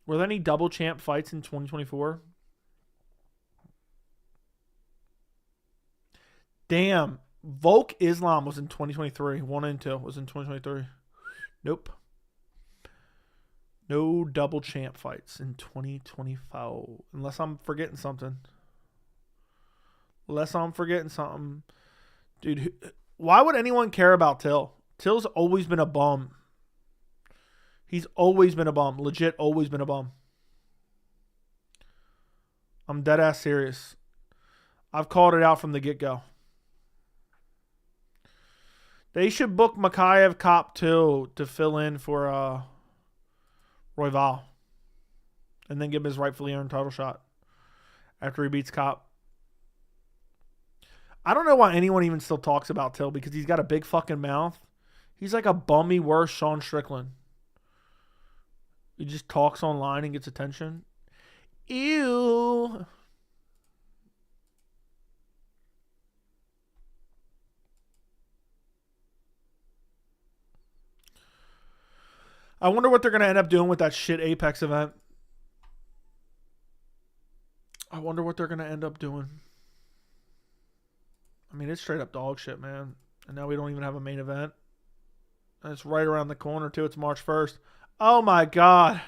Were there any double champ fights in 2024? Damn. Volk Islam was in 2023. 1 and 2 was in 2023. Nope. No double champ fights in 2025. Unless I'm forgetting something. Dude, why would anyone care about Till? Till's always been a bum. He's always been a bum. Legit always been a bum. I'm dead ass serious. I've called it out from the get-go. They should book Makayev Cop 2 to fill in for Royval. And then give him his rightfully earned title shot after he beats Cop. I don't know why anyone even still talks about Till because he's got a big fucking mouth. He's like a bummy worse Sean Strickland. He just talks online and gets attention. Ew. I wonder what they're going to end up doing with that shit Apex event. I wonder what they're going to end up doing. I mean, it's straight up dog shit, man. And now we don't even have a main event. And it's right around the corner, too. It's March 1st. Oh, my God.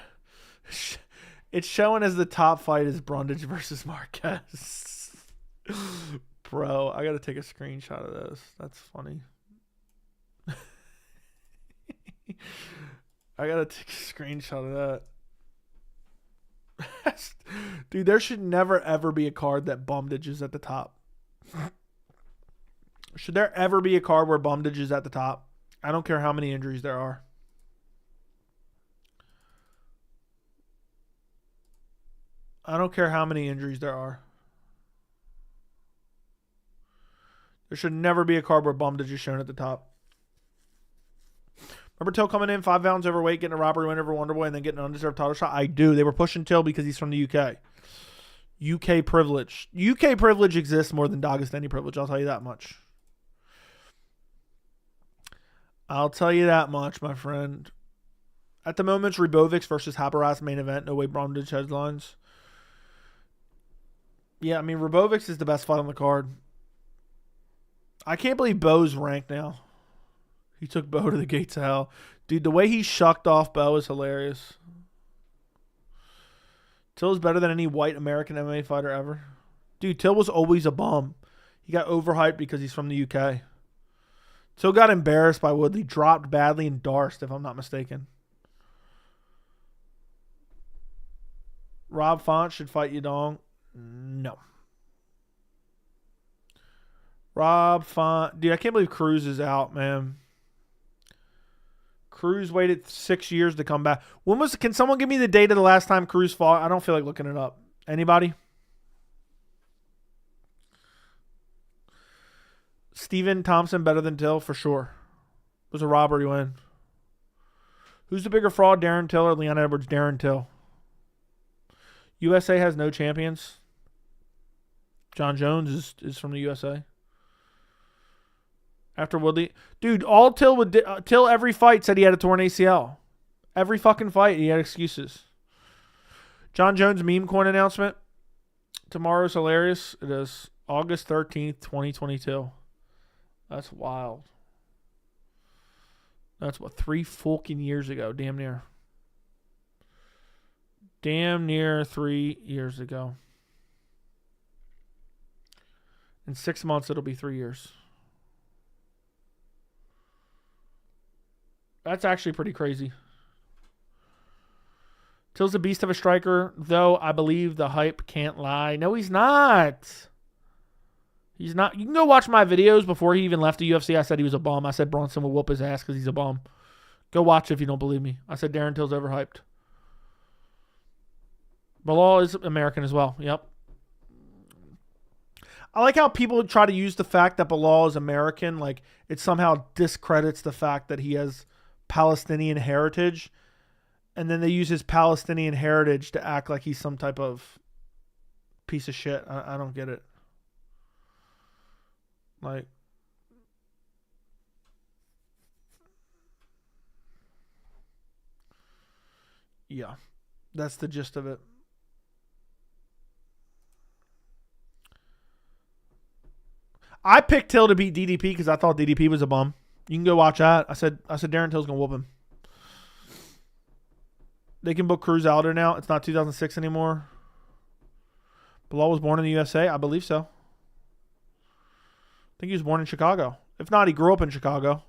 It's showing as the top fight is Brundage versus Marquez. Bro, I got to take a screenshot of this. That's funny. I got to take a screenshot of that. Dude, there should never, ever be a card that Bumdage is at the top. Should there ever be a card where Bumdage is at the top? I don't care how many injuries there are. I don't care how many injuries there are. There should never be a card where Bumdage is shown at the top. Remember Till coming in 5 pounds overweight, getting a robbery win over Wonderboy, and then getting an undeserved title shot? I do. They were pushing Till because he's from the UK. UK privilege. UK privilege exists more than Dagestani privilege. I'll tell you that much. I'll tell you that much, my friend. At the moment, it's Rybovics versus Haparas main event. No way Brundage headlines. Yeah, I mean, Rybovics is the best fight on the card. I can't believe Bo's ranked now. He took Bo to the gates of hell. Dude, the way he shucked off Bo is hilarious. Till is better than any white American MMA fighter ever. Dude, Till was always a bum. He got overhyped because he's from the UK. Till got embarrassed by Woodley. Dropped badly and Darst, if I'm not mistaken. Rob Font should fight Yadong. No. Rob Font. Dude, I can't believe Cruz is out, man. Cruz waited 6 years to come back. Can someone give me the date of the last time Cruz fought? I don't feel like looking it up. Anybody? Steven Thompson better than Till? For sure. It was a robbery win. Who's the bigger fraud, Darren Till or Leon Edwards? Darren Till. USA has no champions. John Jones is from the USA. After Woodley. Dude, all Till would Till every fight said he had a torn ACL. Every fucking fight he had excuses. John Jones meme coin announcement. Tomorrow's hilarious. It is August 13th, 2022. That's wild. That's what, 3 fucking years ago. Damn near. Damn near 3 years ago. In 6 months, it'll be 3 years. That's actually pretty crazy. Till's a beast of a striker, though I believe the hype can't lie. No, he's not. He's not. You can go watch my videos before he even left the UFC. I said he was a bum. I said Bronson will whoop his ass because he's a bum. Go watch it if you don't believe me. I said Darren Till's overhyped. Belal is American as well. Yep. I like how people try to use the fact that Belal is American. Like, it somehow discredits the fact that he has Palestinian heritage. And then they use his Palestinian heritage to act like he's some type of piece of shit. I don't get it. Like, yeah, that's the gist of it. I picked Till to beat DDP because I thought DDP was a bum. You can go watch that. I said Darren Till's gonna whoop him. They can book Cruz Alder now. It's not 2006 anymore. Belal was born in the USA? I believe so. I think he was born in Chicago. If not, he grew up in Chicago.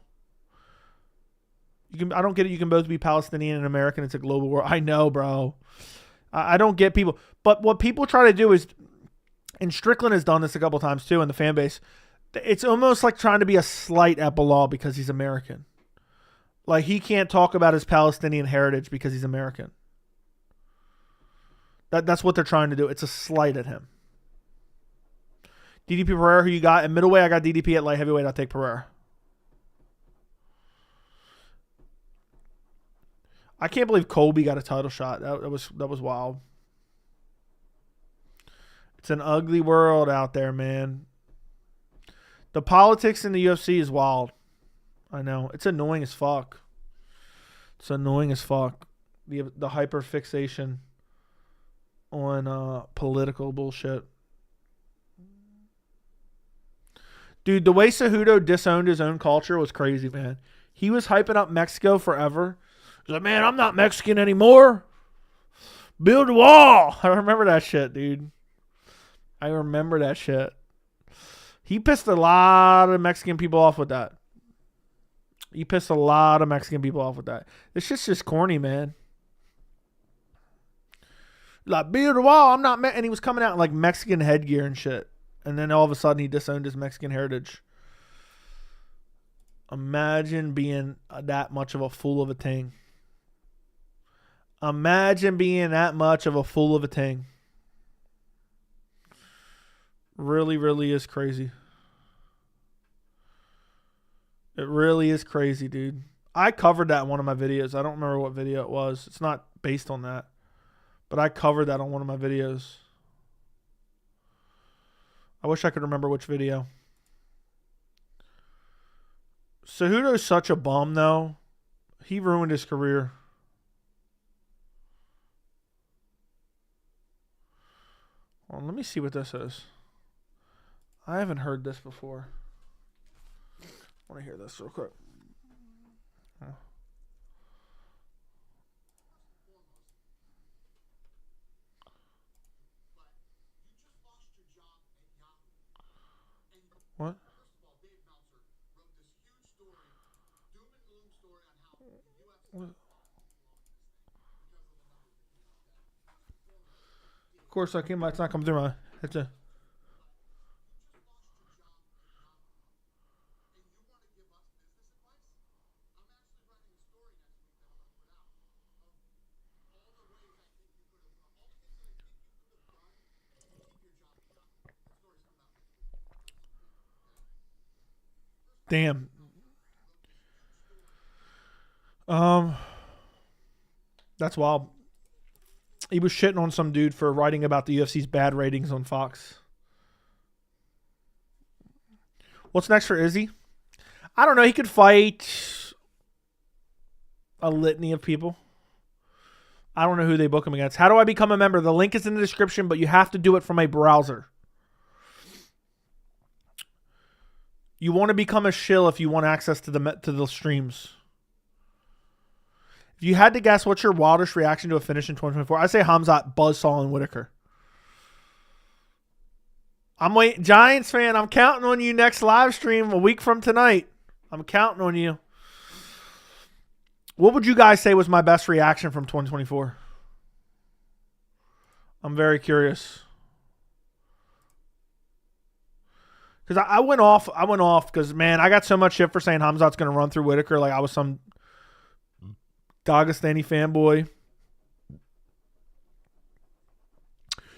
I don't get it. You can both be Palestinian and American. It's a global war. I know, bro. I don't get people. But what people try to do is, and Strickland has done this a couple times too in the fan base, it's almost like trying to be a slight at Belal because he's American. Like, he can't talk about his Palestinian heritage because he's American. That's what they're trying to do. It's a slight at him. DDP Pereira, who you got? At middleweight, I got DDP. At light heavyweight, I'll take Pereira. I can't believe Colby got a title shot. That was wild. It's an ugly world out there, man. The politics in the UFC is wild. I know. It's annoying as fuck. It's annoying as fuck. The hyper fixation on political bullshit. Dude, the way Cejudo disowned his own culture was crazy, man. He was hyping up Mexico forever. He's like, man, I'm not Mexican anymore. Build a wall. I remember that shit, dude. I remember that shit. He pissed a lot of Mexican people off with that. He pissed a lot of Mexican people off with that. This shit's just corny, man. Like, build a wall. I'm not. And he was coming out in like Mexican headgear and shit. And then all of a sudden he disowned his Mexican heritage. Imagine being that much of a fool of a thing. Imagine being that much of a fool of a thing. Really, really is crazy. It really is crazy, dude. I covered that in one of my videos. I don't remember what video it was. It's not based on that. But I covered that on one of my videos. I wish I could remember which video. Cejudo's such a bum, though. He ruined his career. Well, let me see what this is. I haven't heard this before. I want to hear this real quick. Oh. Of course, I can't. It's not coming through my. It's a. Damn. That's wild. He was shitting on some dude for writing about the UFC's bad ratings on Fox. What's next for Izzy? I don't know. He could fight a litany of people. I don't know who they book him against. How do I become a member? The link is in the description, but you have to do it from a browser. You want to become a shill if you want access to the streams. If you had to guess, what's your wildest reaction to a finish in 2024? I say Khamzat, Buzzsaw, and Whitaker. I'm waiting. Giants fan, I'm counting on you next live stream a week from tonight. I'm counting on you. What would you guys say was my best reaction from 2024? I'm very curious. Because I went off because, man, I got so much shit for saying Khamzat's going to run through Whitaker like I was some Dagestani fanboy.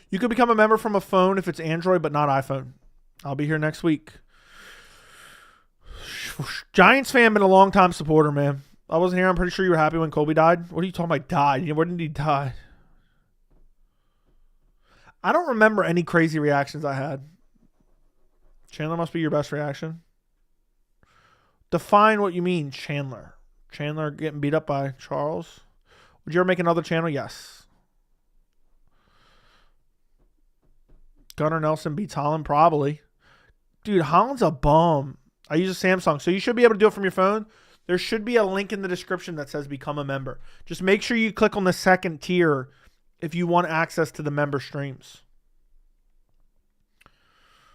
You could become a member from a phone if it's Android but not iPhone. I'll be here next week. Giants fan, been a long time supporter, man. I wasn't here. I'm pretty sure you were happy when Kobe died. What are you talking about? Died? Where did he die? I don't remember any crazy reactions I had. Chandler must be your best reaction. Define what you mean, Chandler. Chandler getting beat up by Charles. Would you ever make another channel? Yes. Gunnar Nelson beats Holland? Probably. Dude, Holland's a bum. I use a Samsung, so you should be able to do it from your phone. There should be a link in the description that says become a member. Just make sure you click on the second tier if you want access to the member streams.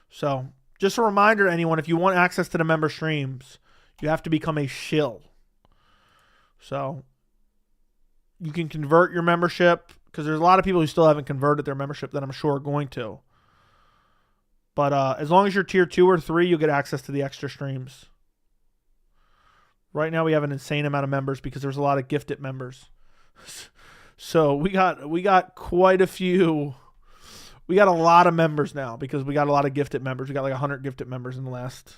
So, just a reminder to anyone, if you want access to the member streams, you have to become a shill. So, you can convert your membership, because there's a lot of people who still haven't converted their membership that I'm sure are going to. But as long as you're tier 2 or 3, you'll get access to the extra streams. Right now we have an insane amount of members because there's a lot of gifted members. So we got quite a few. We got a lot of members now because we got a lot of gifted members. We got like 100 gifted members in the last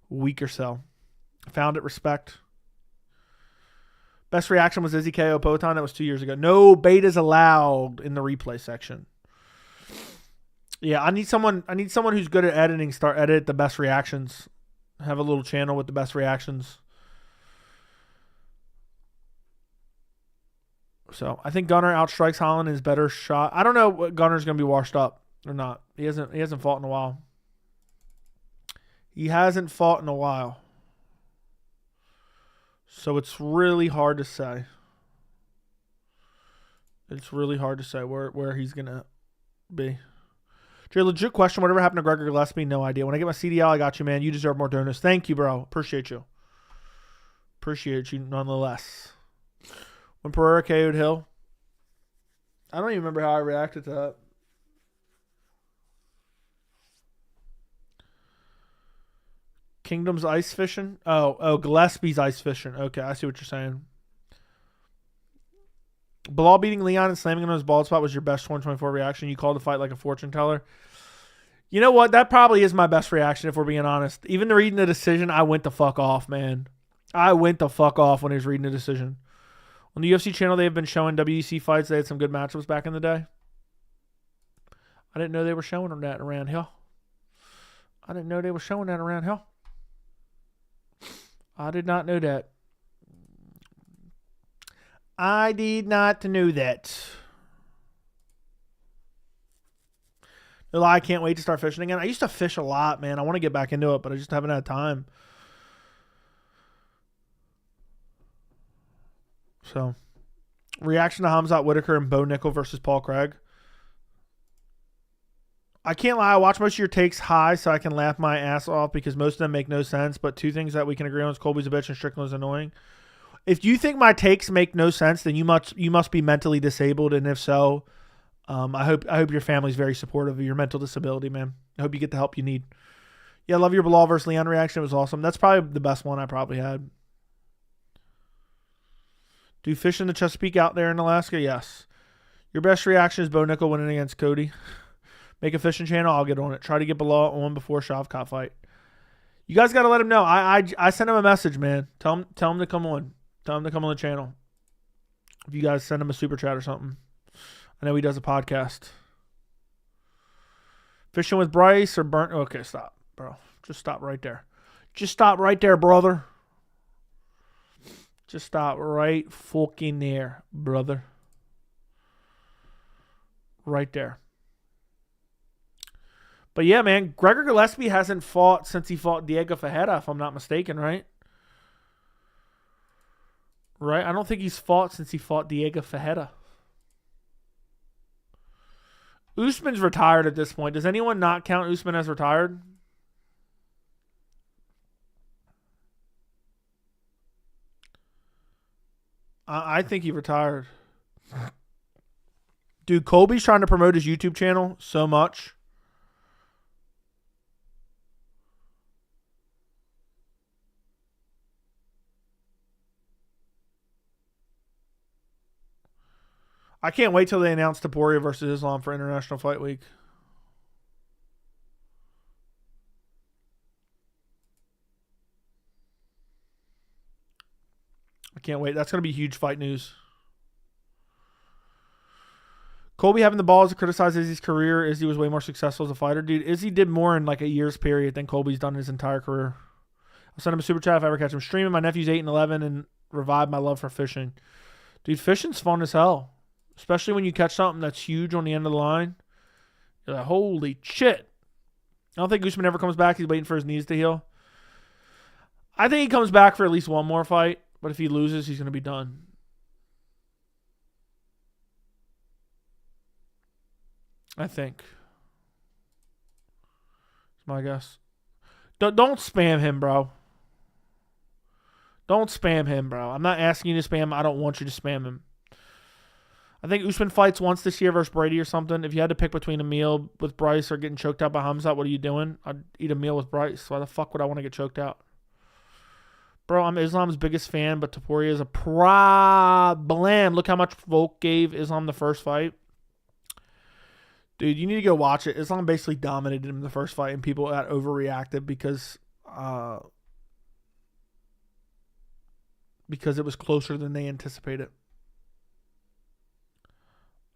week or so. Found it, respect. Best reaction was Izzy KO Poton. That was 2 years ago. No betas allowed in the replay section. Yeah, I need someone who's good at editing. Start edit the best reactions. Have a little channel with the best reactions. So I think Gunnar outstrikes Holland in his better shot. I don't know what Gunnar's going to be washed up or not. He hasn't fought in a while. He hasn't fought in a while. So it's really hard to say. It's really hard to say where he's going to be. Jay, legit question. Whatever happened to Gregor Gillespie? No idea. When I get my CDL, I got you, man. You deserve more donuts. Thank you, bro. Appreciate you. Appreciate you nonetheless. When Pereira KO'd Hill, I don't even remember how I reacted to that. Kingdom's ice fishing? Oh, Gillespie's ice fishing. Okay, I see what you're saying. Belal beating Leon and slamming him on his bald spot was your best 2024 reaction. You called the fight like a fortune teller. You know what? That probably is my best reaction if we're being honest. Even reading the decision, I went the fuck off, man. I went the fuck off when he was reading the decision. On the UFC channel, they have been showing WEC fights. They had some good matchups back in the day. I didn't know they were showing that around here. I didn't know they were showing that around here. I did not know that. I did not know that. No lie, I can't wait to start fishing again. I used to fish a lot, man. I want to get back into it, but I just haven't had time. So, reaction to Khamzat Whitaker and Bo Nickel versus Paul Craig. I can't lie. I watch most of your takes high so I can laugh my ass off because most of them make no sense. But two things that we can agree on is Colby's a bitch and Strickland's annoying. If you think my takes make no sense, then you must be mentally disabled. And if so, I hope your family's very supportive of your mental disability, man. I hope you get the help you need. Yeah, I love your Belal versus Leon reaction. It was awesome. That's probably the best one I probably had. Do you fish in the Chesapeake out there in Alaska? Yes. Your best reaction is Bo Nickel winning against Cody. Make a fishing channel. I'll get on it. Try to get Belal on before Shavkat fight. You guys got to let him know. I sent him a message, man. Tell him to come on. Tell him to come on the channel. If you guys send him a super chat or something. I know he does a podcast. Fishing with Bryce or burnt. Okay, stop, bro. Just stop right there. Just stop right there, brother. Just stop right fucking there, brother. Right there. But yeah, man, Gregor Gillespie hasn't fought since he fought Diego Ferreira, if I'm not mistaken, right? Right? I don't think he's fought since he fought Diego Ferreira. Usman's retired at this point. Does anyone not count Usman as retired? I think he retired. Dude, Colby's trying to promote his YouTube channel so much. I can't wait till they announce Topuria versus Islam for International Fight Week. I can't wait. That's going to be huge fight news. Colby having the balls to criticize Izzy's career. Izzy was way more successful as a fighter. Dude, Izzy did more in like a year's period than Colby's done his entire career. I'll send him a super chat if I ever catch him streaming. My nephew's 8 and 11 and revive my love for fishing. Dude, fishing's fun as hell. Especially when you catch something that's huge on the end of the line. You're like, holy shit. I don't think Usman ever comes back. He's waiting for his knees to heal. I think he comes back for at least one more fight. But if he loses, he's going to be done. I think. That's my guess. Don't spam him, bro. Don't spam him, bro. I'm not asking you to spam him. I don't want you to spam him. I think Usman fights once this year versus Brady or something. If you had to pick between a meal with Bryce or getting choked out by Khamzat, what are you doing? I'd eat a meal with Bryce. Why the fuck would I want to get choked out? Bro, I'm Islam's biggest fan, but Topuria is a problem. Look how much Volk gave Islam the first fight. Dude, you need to go watch it. Islam basically dominated him in the first fight, and people got overreacted because it was closer than they anticipated.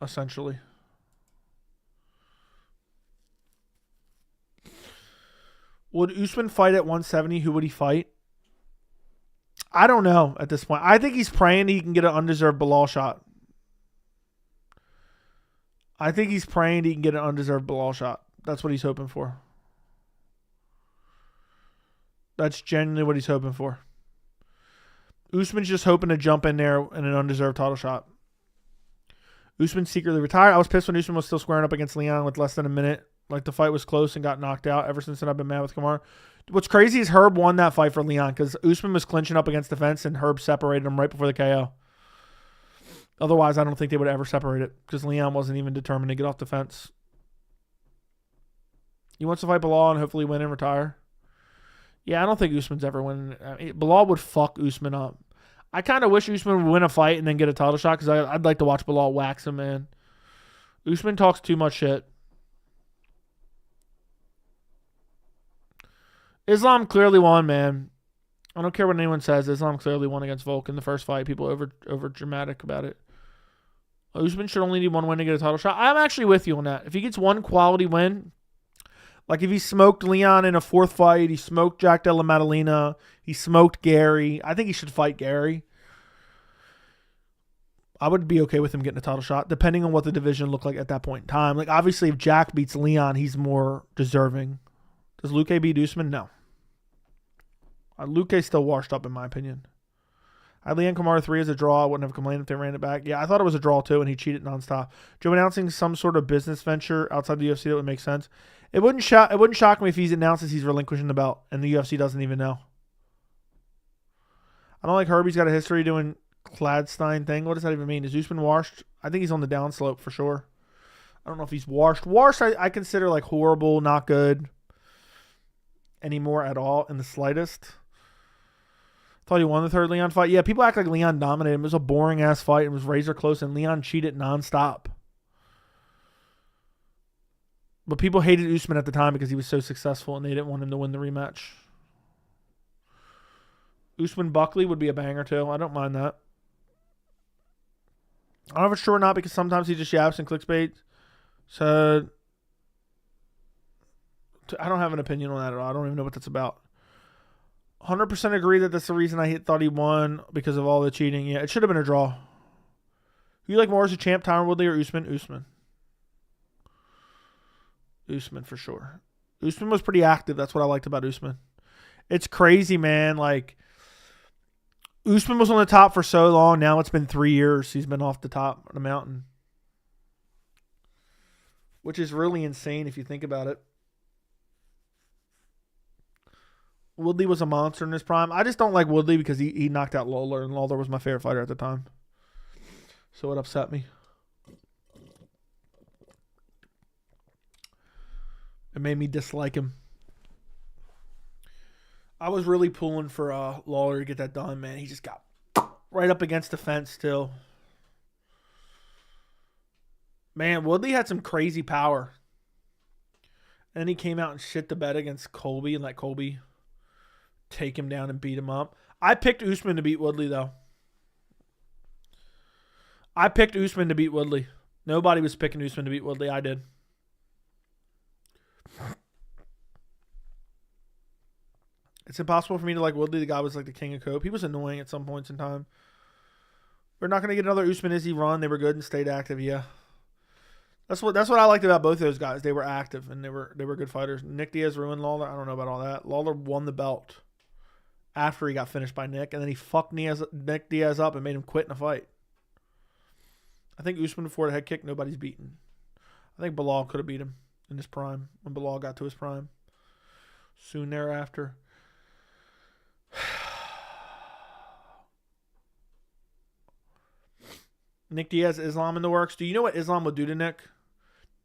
Essentially. Would Usman fight at 170? Who would he fight? I don't know at this point. I think he's praying he can get an undeserved Belal shot. I think he's praying he can get an undeserved Belal shot. That's what he's hoping for. That's genuinely what he's hoping for. Usman's just hoping to jump in there in an undeserved title shot. Usman secretly retired. I was pissed when Usman was still squaring up against Leon with less than a minute. Like the fight was close and got knocked out. Ever since then, I've been mad with Kamar. What's crazy is Herb won that fight for Leon because Usman was clinching up against the fence and Herb separated him right before the KO. Otherwise, I don't think they would ever separate it because Leon wasn't even determined to get off the fence. He wants to fight Belal and hopefully win and retire. Yeah, I don't think Usman's ever winning. Belal would fuck Usman up. I kind of wish Usman would win a fight and then get a title shot because I'd like to watch Belal wax him, man. Usman talks too much shit. Islam clearly won, man. I don't care what anyone says. Islam clearly won against Volk in the first fight. People over dramatic about it. Usman should only need one win to get a title shot. I'm actually with you on that. If he gets one quality win, like if he smoked Leon in a fourth fight, he smoked Jack Della Maddalena, he smoked Gary, I think he should fight Gary. I would be okay with him getting a title shot, depending on what the division looked like at that point in time. Like, obviously, if Jack beats Leon, he's more deserving. Does Luque beat Usman? No. Luque's still washed up, in my opinion. I had Leon Kamara 3 as a draw. I wouldn't have complained if they ran it back. Yeah, I thought it was a draw, too, and he cheated nonstop. Joe announcing some sort of business venture outside the UFC that would make sense. It wouldn't shock me if he announces he's relinquishing the belt, and the UFC doesn't even know. I don't like Herbie's got a history doing Cladstein thing. What does that even mean? Is Usman washed? I think he's on the downslope for sure. I don't know if he's washed. Washed, I consider like horrible, not good anymore at all in the slightest. Thought he won the third Leon fight. Yeah, people act like Leon dominated him. It was a boring ass fight. It was razor close, and Leon cheated nonstop. But people hated Usman at the time because he was so successful, and they didn't want him to win the rematch. Usman Buckley would be a banger too. I don't mind that. I don't know if it's true or not because sometimes he just yaps and clickbait. So I don't have an opinion on that at all. I don't even know what that's about. 100% agree that that's the reason I thought he won because of all the cheating. Yeah, it should have been a draw. Who you like more as a champ, Tyron Woodley or Usman? Usman. Usman for sure. Usman was pretty active. That's what I liked about Usman. It's crazy, man. Like, Usman was on the top for so long. Now it's been 3 years. He's been off the top of the mountain. Which is really insane if you think about it. Woodley was a monster in his prime. I just don't like Woodley because he knocked out Lawler, and Lawler was my favorite fighter at the time. So it upset me. It made me dislike him. I was really pulling for Lawler to get that done, man. He just got right up against the fence still. Man, Woodley had some crazy power. And then he came out and shit the bed against Colby and let Colby take him down and beat him up. I picked Usman to beat Woodley, though. I picked Usman to beat Woodley. Nobody was picking Usman to beat Woodley. I did. It's impossible for me to like Woodley. The guy was like the king of cope. He was annoying at some points in time. We're not going to get another Usman Izzy run. They were good and stayed active. Yeah, that's what I liked about both of those guys. They were active and they were good fighters. Nick Diaz ruined Lawler. I don't know about all that. Lawler won the belt after he got finished by Nick, and then he fucked Nick Diaz up and made him quit in a fight. I think Usman before the head kick, nobody's beaten. I think Belal could have beat him in his prime when Belal got to his prime. Soon thereafter. Nick Diaz, Islam in the works. Do you know what Islam would do to Nick?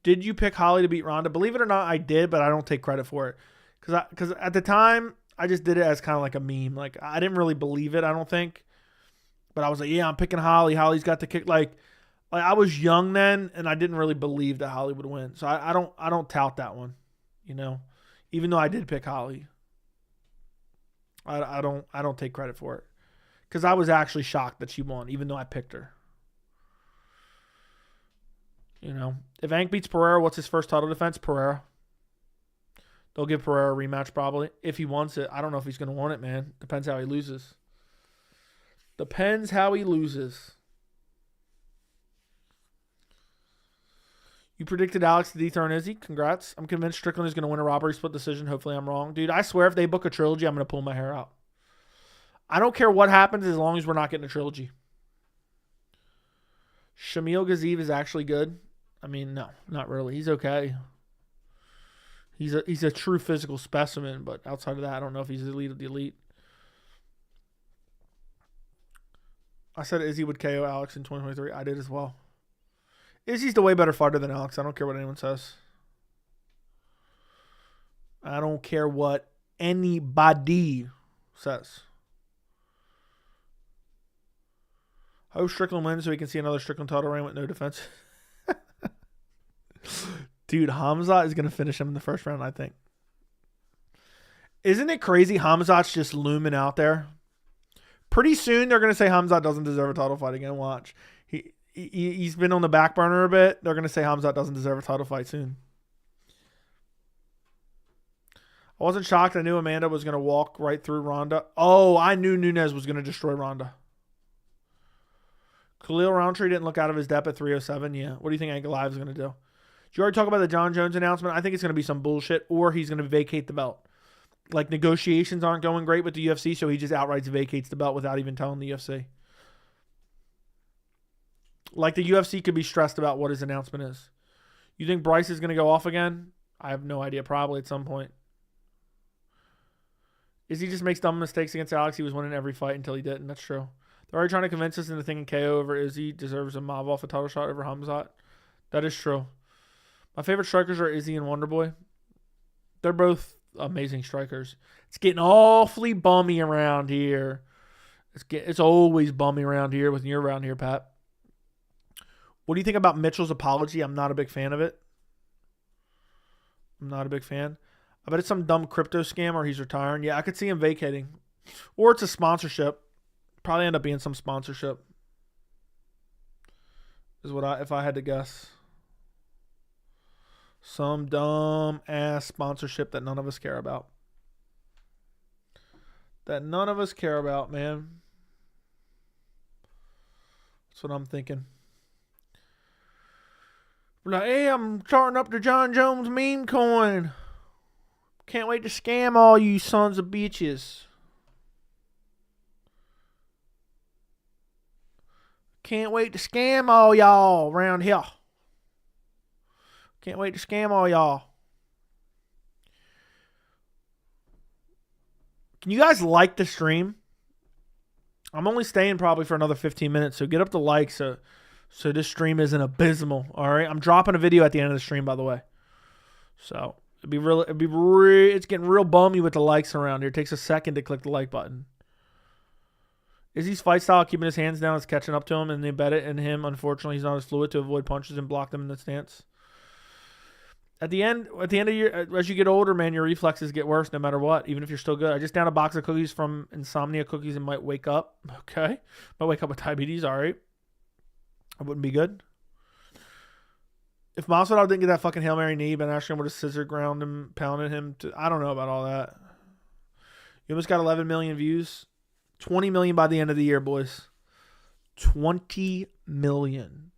Did you pick Holly to beat Ronda? Believe it or not, I did, but I don't take credit for it. Because at the time, I just did it as kind of like a meme. Like, I didn't really believe it, I don't think. But I was like, yeah, I'm picking Holly. Holly's got the kick. Like I was young then, and I didn't really believe that Holly would win. So I don't tout that one, you know. Even though I did pick Holly. I don't take credit for it. Because I was actually shocked that she won, even though I picked her. You know, if Ank beats Pereira, what's his first title defense? Pereira. They'll give Pereira a rematch probably. If he wants it. I don't know if he's going to want it, man. Depends how he loses. Depends how he loses. You predicted Alex to dethrone Izzy. Congrats. I'm convinced Strickland is going to win a robbery split decision. Hopefully I'm wrong. Dude, I swear if they book a trilogy, I'm going to pull my hair out. I don't care what happens as long as we're not getting a trilogy. Shamil Gaziev is actually good. I mean, no, not really. He's okay. He's a true physical specimen, but outside of that, I don't know if he's elite of the elite. I said Izzy would KO Alex in 2023. I did as well. Izzy's the way better fighter than Alex. I don't care what anyone says. I don't care what anybody says. Hope Strickland wins so we can see another Strickland title reign with no defense. Dude, Khamzat is going to finish him in the first round, I think. Isn't it crazy? Khamzat's just looming out there. Pretty soon, they're going to say Khamzat doesn't deserve a title fight again. Watch. He's been on the back burner a bit. They're going to say Khamzat doesn't deserve a title fight soon. I wasn't shocked. I knew Amanda was going to walk right through Ronda. Oh, I knew Nunes was going to destroy Ronda. Khalil Roundtree didn't look out of his depth at 307. Yeah. What do you think Ankalaev is going to do? Did you already talk about the John Jones announcement? I think it's going to be some bullshit, or he's going to vacate the belt. Like, negotiations aren't going great with the UFC, so he just outright vacates the belt without even telling the UFC. Like, the UFC could be stressed about what his announcement is. You think Bryce is going to go off again? I have no idea. Probably at some point. Izzy just makes dumb mistakes against Alex. He was winning every fight until he didn't. That's true. They're already trying to convince us into thinking KO over Izzy deserves a mob off a title shot over Khamzat. That is true. My favorite strikers are Izzy and Wonderboy. They're both amazing strikers. It's getting awfully bummy around here. It's always bummy around here when you're around here, Pat. What do you think about Mitchell's apology? I'm not a big fan of it. I'm not a big fan. I bet it's some dumb crypto scam or he's retiring. Yeah, I could see him vacating. Or it's a sponsorship. Probably end up being some sponsorship. Is what if I had to guess. Some dumb ass sponsorship that none of us care about. That none of us care about, man. That's what I'm thinking. We're like, hey, I'm starting up the John Jones meme coin. Can't wait to scam all you sons of bitches. Can't wait to scam all y'all around here. Can't wait to scam all y'all. Can you guys like the stream? I'm only staying probably for another 15 minutes, so get up the likes so this stream isn't abysmal. All right, I'm dropping a video at the end of the stream, by the way. So it's getting real bummy with the likes around here. It takes a second to click the like button. Izzy's fight style, keeping his hands down, is catching up to him, and they bet it in him. Unfortunately, he's not as fluid to avoid punches and block them in the stance. At the end of your, as you get older, man, your reflexes get worse no matter what, even if you're still good. I just downed a box of cookies from Insomnia Cookies and might wake up. Okay. Might wake up with diabetes. All right. That wouldn't be good. If Masvidal didn't get that fucking Hail Mary knee, Ben Askren would have scissor ground him, pounded him. I don't know about all that. You almost got 11 million views. 20 million by the end of the year, boys. 20 million.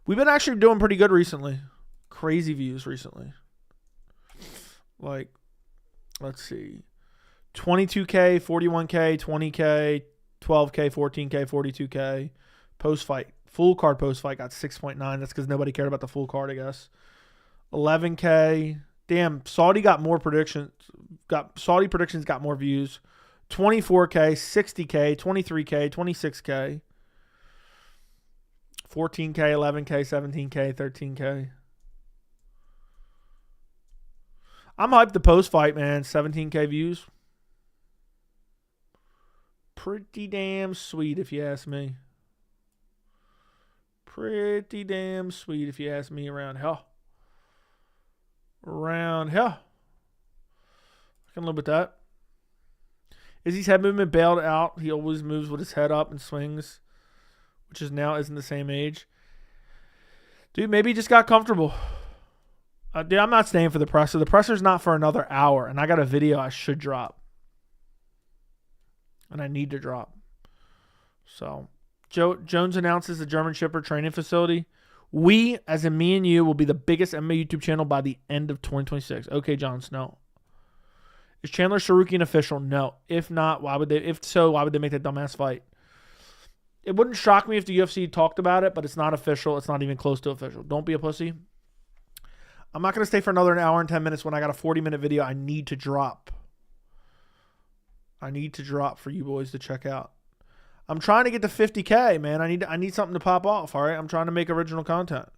We've been actually doing pretty good recently. Crazy views recently. Like, let's see. 22K, 41K, 20K, 12K, 14K, 42K. Post-fight. Full card post-fight got 6.9. That's because nobody cared about the full card, I guess. 11K. Damn, Saudi got more predictions. Saudi predictions got more views. 24K, 60K, 23K, 26K, 14K, 11K, 17K, 13K. I'm hyped the post fight, man. 17K views. Pretty damn sweet, if you ask me. Pretty damn sweet, if you ask me, around here. Around here. I can live with that. Izzy's head movement bailed out. He always moves with his head up and swings, which is now isn't the same age. Dude, maybe he just got comfortable. Dude, I'm not staying for the presser. The presser's not for another hour, and I got a video I should drop. And I need to drop. So, Jones announces the German shipper training facility. We, as in me and you, will be the biggest MMA YouTube channel by the end of 2026. Okay, Jon Snow. Is Chandler Tsarukyan official? No. If not, why would they? If so, why would they make that dumbass fight? It wouldn't shock me if the UFC talked about it, but it's not official. It's not even close to official. Don't be a pussy. I'm not going to stay for another hour and 10 minutes when I got a 40-minute video I need to drop. I need to drop for you boys to check out. I'm trying to get to 50K, man. I need something to pop off, all right? I'm trying to make original content.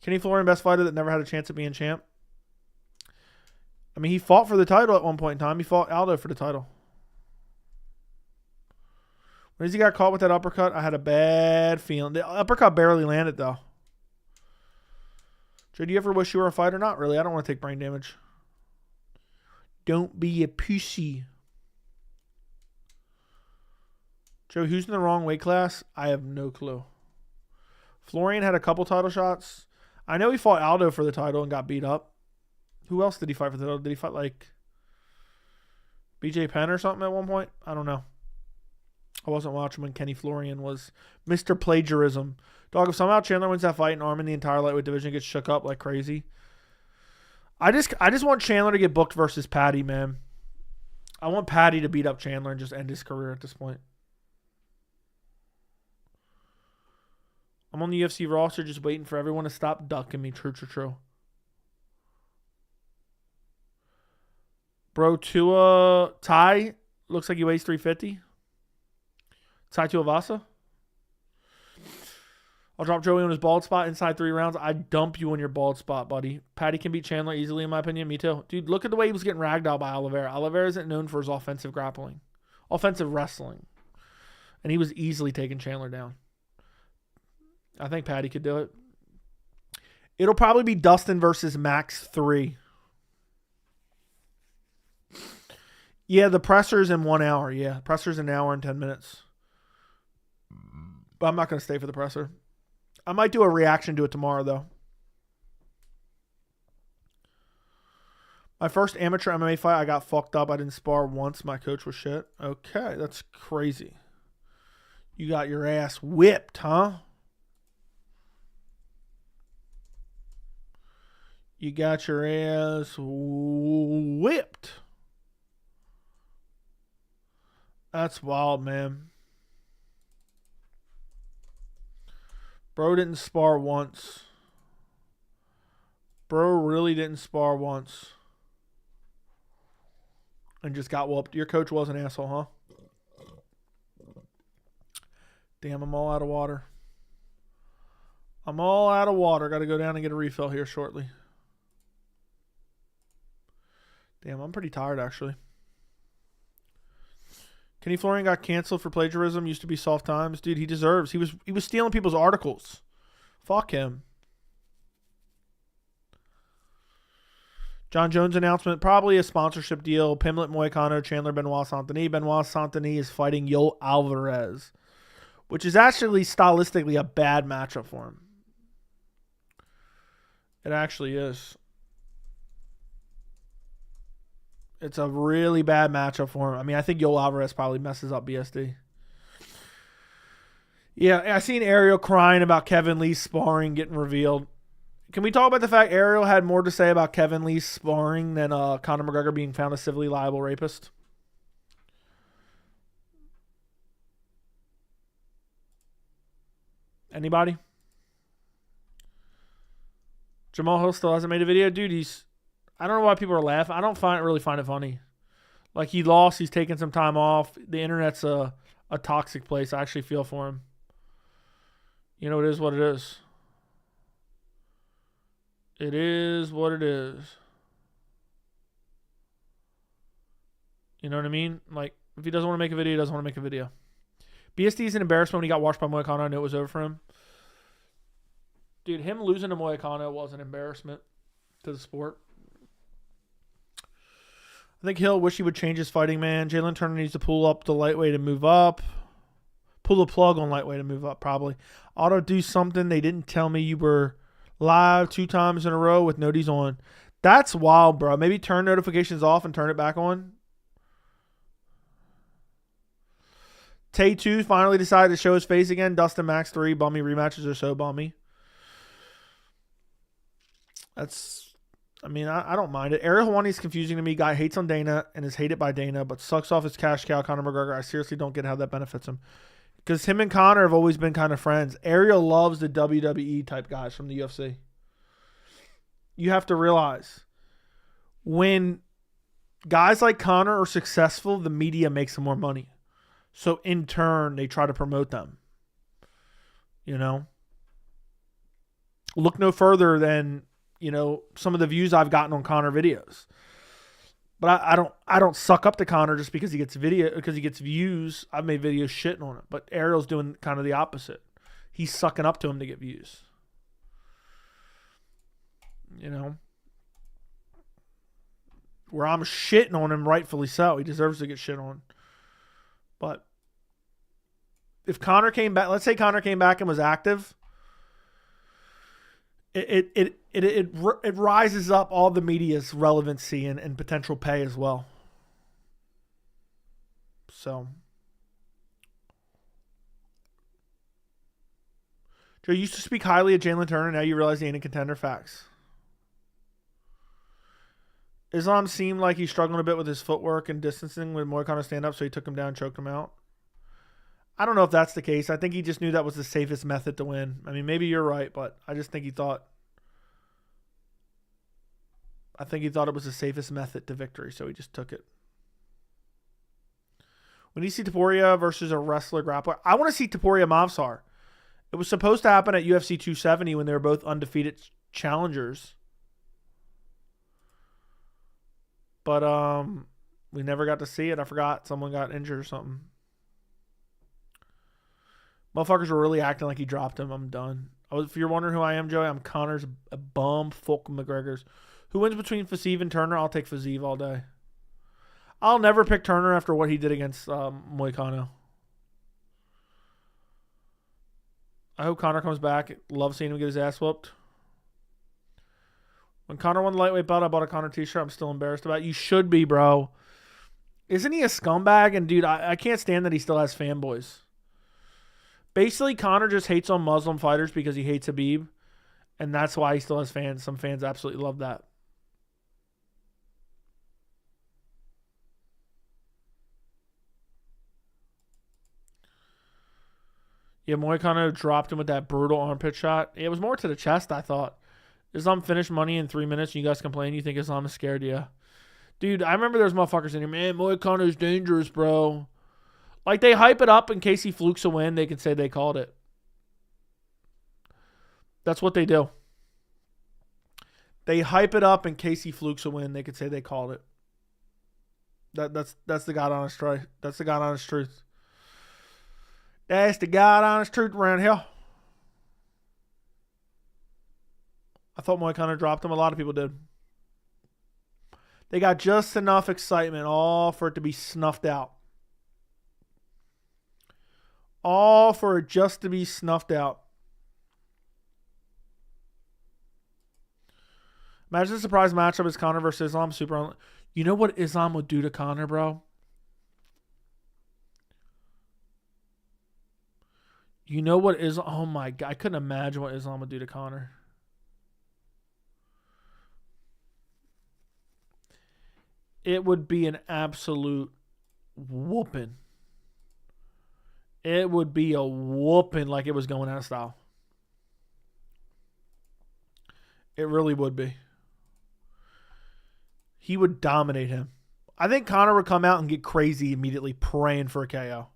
Kenny Florian, best fighter that never had a chance at being champ. I mean, he fought for the title at one point in time. He fought Aldo for the title. When Izzy got caught with that uppercut, I had a bad feeling. The uppercut barely landed, though. Joe, do you ever wish you were a fighter? Not really. I don't want to take brain damage. Don't be a pussy. Joe, who's in the wrong weight class? I have no clue. Florian had a couple title shots. I know he fought Aldo for the title and got beat up. Who else did he fight for the title? Did he fight like BJ Penn or something at one point? I don't know. I wasn't watching when Kenny Florian was Mr. Plagiarism. Dog, if somehow Chandler wins that fight and Arman the entire lightweight division gets shook up like crazy, I just want Chandler to get booked versus Patty, man. I want Patty to beat up Chandler and just end his career at this point. I'm on the UFC roster just waiting for everyone to stop ducking me. True. Bro, Ty looks like he weighs 350. Ty Tuivasa. I'll drop Joey on his bald spot inside 3 rounds. I'd dump you on your bald spot, buddy. Patty can beat Chandler easily, in my opinion. Me too. Dude, look at the way he was getting ragdolled by Oliveira. Oliveira isn't known for his offensive grappling. Offensive wrestling. And he was easily taking Chandler down. I think Patty could do it. It'll probably be Dustin versus Max 3. Yeah, the presser's in 1 hour. Yeah, presser's an hour and 10 minutes. But I'm not going to stay for the presser. I might do a reaction to it tomorrow, though. My first amateur MMA fight, I got fucked up. I didn't spar once. My coach was shit. Okay, that's crazy. You got your ass whipped, huh? You got your ass whipped. That's wild, man. Bro didn't spar once. Bro really didn't spar once. And just got whooped. Your coach was an asshole, huh? Damn, I'm all out of water. I'm all out of water. Got to go down and get a refill here shortly. Damn, I'm pretty tired, actually. Kenny Florian got canceled for plagiarism. Used to be soft times. Dude, he deserves. He was stealing people's articles. Fuck him. John Jones announcement. Probably a sponsorship deal. Pimlet Moicano, Chandler, Benoit Saint-Denis. Benoit Saint-Denis is fighting Yo Alvarez, which is actually stylistically a bad matchup for him. It actually is. It's a really bad matchup for him. I mean, I think Yo Alvarez probably messes up BSD. Yeah, I seen Ariel crying about Kevin Lee's sparring getting revealed. Can we talk about the fact Ariel had more to say about Kevin Lee's sparring than Conor McGregor being found a civilly liable rapist? Anybody? Jamal Hill still hasn't made a video? Dude, I don't know why people are laughing. I don't really find it funny. Like, he lost. He's taking some time off. The internet's a toxic place. I actually feel for him. You know, it is what it is. It is what it is. You know what I mean? Like, if he doesn't want to make a video, he doesn't want to make a video. BSD is an embarrassment when he got washed by Moicano. I knew it was over for him. Dude, him losing to Moicano was an embarrassment to the sport. I think Hill wish he would change his fighting, man. Jalen Turner needs to pull up the lightweight and move up. Pull the plug on lightweight and move up, probably. Auto do something. They didn't tell me you were live 2 times in a row with noties on. That's wild, bro. Maybe turn notifications off and turn it back on. Tay 2 finally decided to show his face again. Dustin Max 3. Bummy rematches are so bummy. I don't mind it. Ariel Helwani is confusing to me. Guy hates on Dana and is hated by Dana, but sucks off his cash cow, Conor McGregor. I seriously don't get how that benefits him. Because him and Conor have always been kind of friends. Ariel loves the WWE type guys from the UFC. You have to realize, when guys like Conor are successful, the media makes them more money. So in turn, they try to promote them. You know? Look no further than, you know, some of the views I've gotten on Conor videos. But I don't suck up to Conor just because he gets views. I've made videos shitting on it. But Ariel's doing kind of the opposite. He's sucking up to him to get views. You know? Where I'm shitting on him, rightfully so. He deserves to get shit on. But if Conor came back, let's say Conor came back and was active, it rises up all the media's relevancy and potential pay as well. So, Joe, you used to speak highly of Jalen Turner. Now you realize he ain't a contender. Facts. Islam seemed like he's struggling a bit with his footwork and distancing when Moicano stand up, so he took him down and choked him out. I don't know if that's the case. I think he just knew that was the safest method to win. I mean, maybe you're right, but I just think he thought it was the safest method to victory, so he just took it. When you see Topuria versus a wrestler grappler, I want to see Topuria Mavsar. It was supposed to happen at UFC 270 when they were both undefeated challengers. But we never got to see it. I forgot someone got injured or something. Motherfuckers were really acting like he dropped him. I'm done. If you're wondering who I am, Joey, I'm Connor's a bum. Fuck McGregor's. Who wins between Fiziev and Turner? I'll take Fiziev all day. I'll never pick Turner after what he did against Moicano. I hope Conor comes back. Love seeing him get his ass whooped. When Conor won the lightweight belt, I bought a Conor t-shirt. I'm still embarrassed about it. You should be, bro. Isn't he a scumbag? And, dude, I can't stand that he still has fanboys. Basically, Conor just hates on Muslim fighters because he hates Habib. And that's why he still has fans. Some fans absolutely love that. Yeah, Moicano dropped him with that brutal armpit shot. It was more to the chest, I thought. Islam finished money in 3 minutes, and you guys complain you think Islam is scared, yeah. Dude, I remember there's motherfuckers in here, man, Moicano's dangerous, bro. Like, they hype it up in case he flukes a win, they can say they called it. That's what they do. They hype it up in case he flukes a win, they could say they called it. That's the God honest truth. That's the God honest truth. That's the God honest truth around here. I thought Moicano dropped him. A lot of people did. They got just enough excitement, all for it to be snuffed out. All for it just to be snuffed out. Imagine the surprise matchup is Conor versus Islam. You know what Islam would do to Conor, bro? You know what Islam... Oh, my God. I couldn't imagine what Islam would do to Conor. It would be an absolute whooping. It would be a whooping like it was going out of style. It really would be. He would dominate him. I think Conor would come out and get crazy immediately praying for a KO.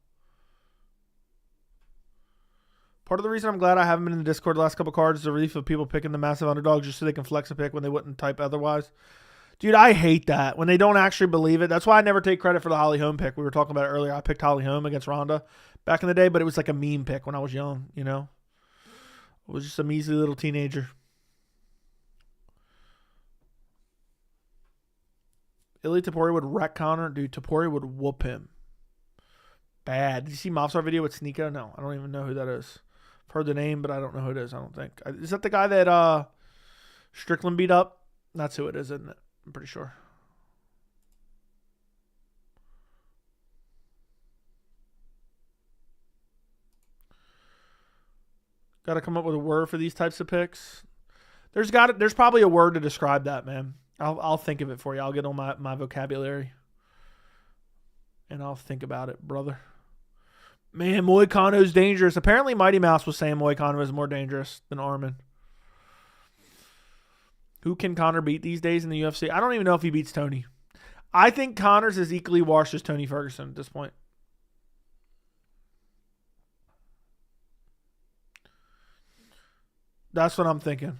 Part of the reason I'm glad I haven't been in the Discord the last couple cards is the relief of people picking the massive underdog just so they can flex a pick when they wouldn't type otherwise. Dude, I hate that. When they don't actually believe it. That's why I never take credit for the Holly Holm pick. We were talking about it earlier. I picked Holly Holm against Ronda back in the day, but it was like a meme pick when I was young, you know? I was just a measly little teenager. Ilya Tapori would wreck Conor. Dude, Tapori would whoop him. Bad. Did you see Mobstar video with Sneeko? No, I don't even know who that is. I've heard the name, but I don't know who it is. I don't think. Is that the guy that Strickland beat up? That's who it is, isn't it? I'm pretty sure. Got to come up with a word for these types of picks. There's probably a word to describe that, man. I'll think of it for you. I'll get on my vocabulary. And I'll think about it, brother. Man, Moicano's dangerous. Apparently Mighty Mouse was saying Moicano is more dangerous than Arman. Who can Conor beat these days in the UFC? I don't even know if he beats Tony. I think Conor's as equally washed as Tony Ferguson at this point. That's what I'm thinking.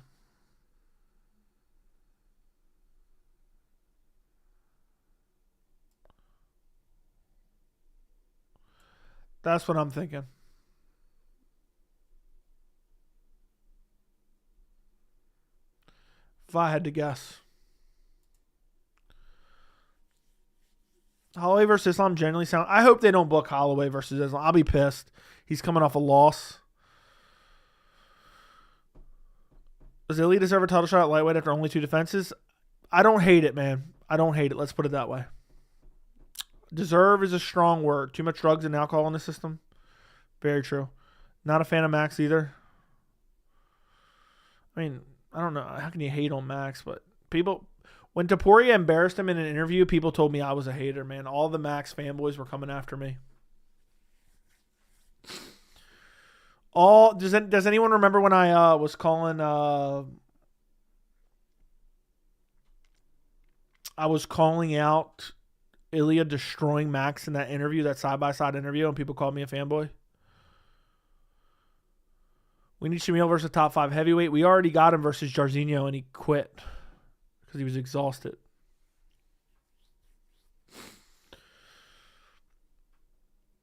That's what I'm thinking. If I had to guess. Holloway versus Islam generally sound... I hope they don't book Holloway versus Islam. I'll be pissed. He's coming off a loss. Does Ilya deserve a title shot at lightweight after only 2 defenses? I don't hate it, man. I don't hate it. Let's put it that way. Deserve is a strong word. Too much drugs and alcohol in the system. Very true. Not a fan of Max either. I mean, I don't know. How can you hate on Max? But people, when Taporia embarrassed him in an interview, people told me I was a hater, man. All the Max fanboys were coming after me. Does anyone remember when I was calling I was calling out Ilya destroying Max in that interview, that side-by-side interview, and people called me a fanboy? We need Chimaev versus top 5 heavyweight. We already got him versus Jairzinho, and he quit because he was exhausted.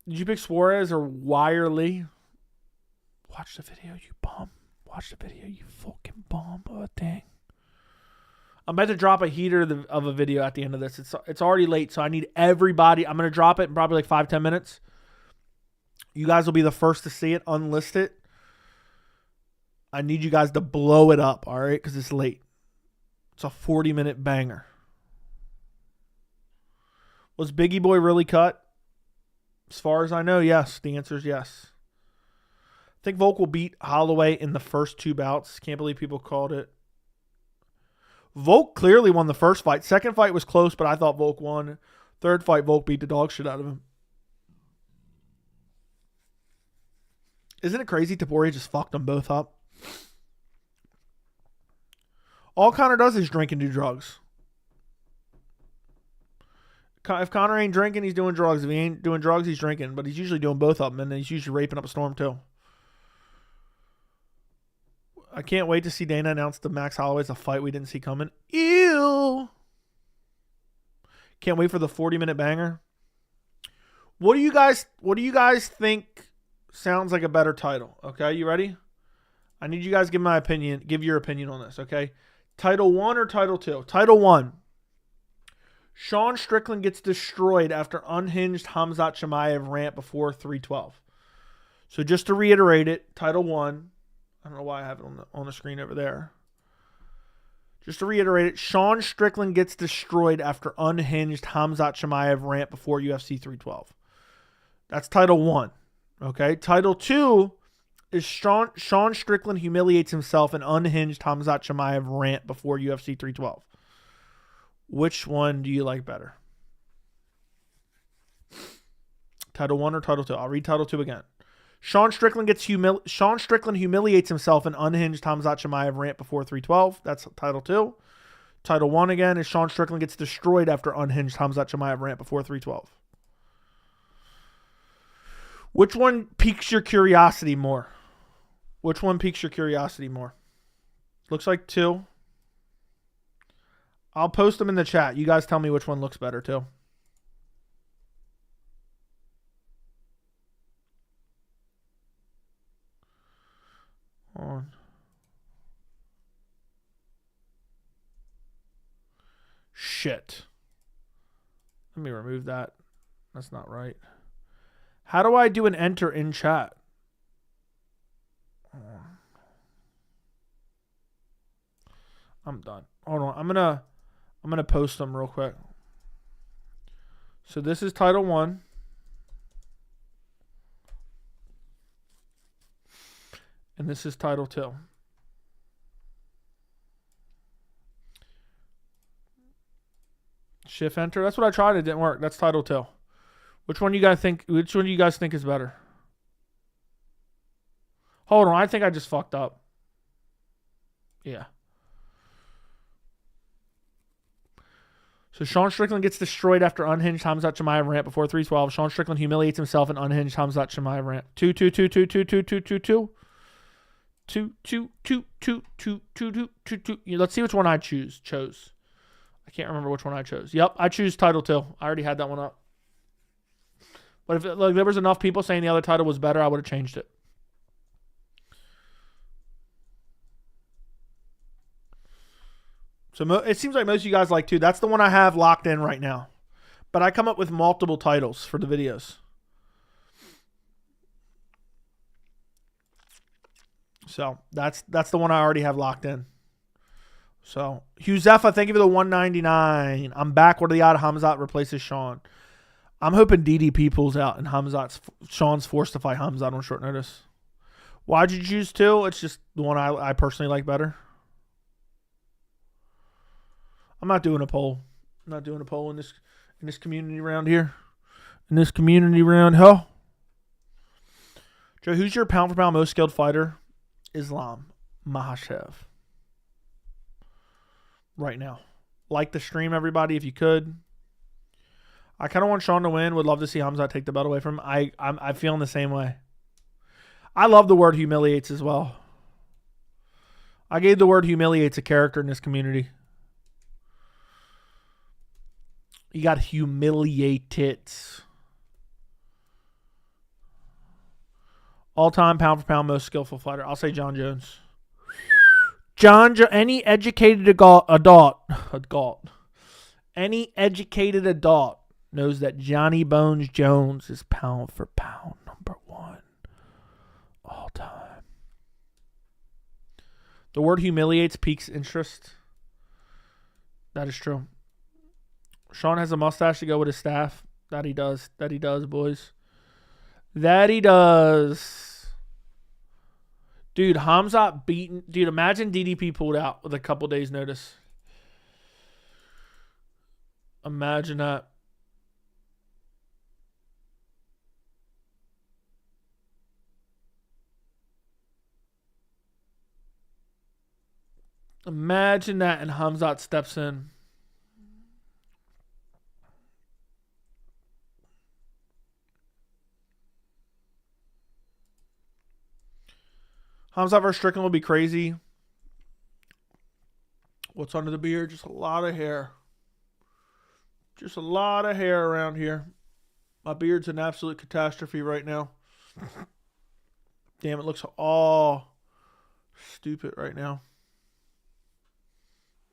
Did you pick Suarez or Wirely? Watch the video, you bum. Watch the video, you fucking bum. Oh, dang. I'm about to drop a heater of a video at the end of this. It's already late, so I need everybody. I'm going to drop it in probably like 5-10 minutes. You guys will be the first to see it. Unlist it. I need you guys to blow it up, all right? Because it's late. It's a 40-minute banger. Was Biggie Boy really cut? As far as I know, yes. The answer is yes. I think Volk will beat Holloway in the first 2 bouts. Can't believe people called it. Volk clearly won the first fight. Second fight was close, but I thought Volk won. Third fight, Volk beat the dog shit out of him. Isn't it crazy Topuria just fucked them both up? All Conor does is drink and do drugs. If Conor ain't drinking, he's doing drugs. If he ain't doing drugs, he's drinking. But he's usually doing both of them, and he's usually raping up a storm too. I can't wait to see Dana announce the Max Holloway's a fight we didn't see coming. Ew. Can't wait for the 40-minute banger. What do you guys think sounds like a better title? Okay, you ready? I need you guys to give your opinion on this, okay? Title 1 or Title 2? Title 1. Sean Strickland gets destroyed after unhinged Khamzat Chimaev rant before 312. So just to reiterate it, Title 1. I don't know why I have it on the screen over there. Just to reiterate it, Sean Strickland gets destroyed after unhinged Khamzat Chimaev rant before UFC 312. That's Title 1. Okay? Title 2 is Sean Strickland humiliates himself and unhinged Khamzat Chimaev rant before UFC 312. Which one do you like better? Title 1 or Title 2? I'll read Title 2 again. Sean Strickland humiliates himself and unhinged Khamzat Chimaev rant before 312. That's Title 2. Title 1 again is Sean Strickland gets destroyed after unhinged Khamzat Chimaev rant before 312. Which one piques your curiosity more? Which one piques your curiosity more? Looks like 2. I'll post them in the chat. You guys tell me which one looks better too. On. Shit. Let me remove that. That's not right. How do I do an enter in chat? I'm done. Hold on. I'm gonna post them real quick. So this is Title 1. And this is Title 2. Shift enter. That's what I tried. It didn't work. That's Title 2. Which one do you guys think is better? Hold on. I think I just fucked up. Yeah. So Sean Strickland gets destroyed after unhinged Khamzat Chimaev rant before 312. Sean Strickland humiliates himself and unhinged Khamzat Chimaev rant. 2. 2. Let's see which one I chose. I can't remember which one I chose. Yep, I choose Title 2. I already had that one up. But if there was enough people saying the other title was better, I would have changed it. So it seems like most of you guys like 2. That's the one I have locked in right now. But I come up with multiple titles for the videos. So that's the one I already have locked in. So Hugh-Zepha, thank you for the 199. I'm back. What are the odds Khamzat replaces Sean? I'm hoping DDP pulls out and Sean's forced to fight Khamzat on short notice. Why'd you choose 2? It's just the one I personally like better. I'm not doing a poll. I'm not doing a poll in this community round here. In this community round, huh? Joe, who's your pound for pound most skilled fighter? Islam Makhachev. Right now. Like the stream, everybody, if you could. I kind of want Sean to win. Would love to see Khamzat take the belt away from him. I'm feeling the same way. I love the word humiliates as well. I gave the word humiliate's a character in this community. You got humiliated. All-time pound-for-pound most skillful fighter. I'll say John Jones. Any educated adult. Any educated adult knows that Johnny Bones Jones is pound for pound number 1 all time. The word humiliates piques interest. That is true. Sean has a mustache to go with his staff. That he does. That he does, boys. That he does. Dude, Khamzat beaten. Dude, imagine DDP pulled out with a couple days' notice. Imagine that. Imagine that, and Khamzat steps in. Khamzat versus Strickland will be crazy. What's under the beard? Just a lot of hair. Just a lot of hair around here. My beard's an absolute catastrophe right now. Damn, it looks all stupid right now.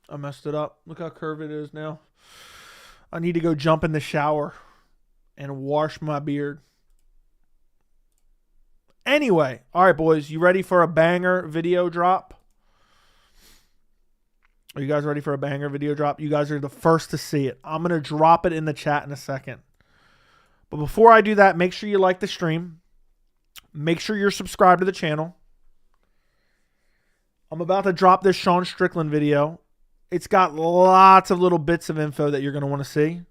I messed it up. Look how curved it is now. I need to go jump in the shower and wash my beard. Anyway, all right, boys, you ready for a banger video drop? Are you guys ready for a banger video drop? You guys are the first to see it. I'm going to drop it in the chat in a second. But before I do that, make sure you like the stream. Make sure you're subscribed to the channel. I'm about to drop this Sean Strickland video. It's got lots of little bits of info that you're going to want to see.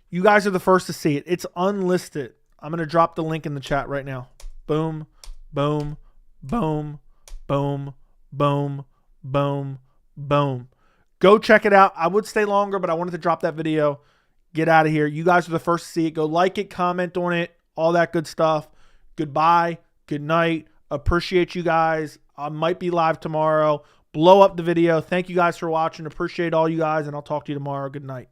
You guys are the first to see it. It's unlisted. I'm going to drop the link in the chat right now. Boom, boom, boom, boom, boom, boom, boom. Go check it out. I would stay longer, but I wanted to drop that video. Get out of here. You guys are the first to see it. Go like it, comment on it, all that good stuff. Goodbye. Good night. Appreciate you guys. I might be live tomorrow. Blow up the video. Thank you guys for watching. Appreciate all you guys, and I'll talk to you tomorrow. Good night.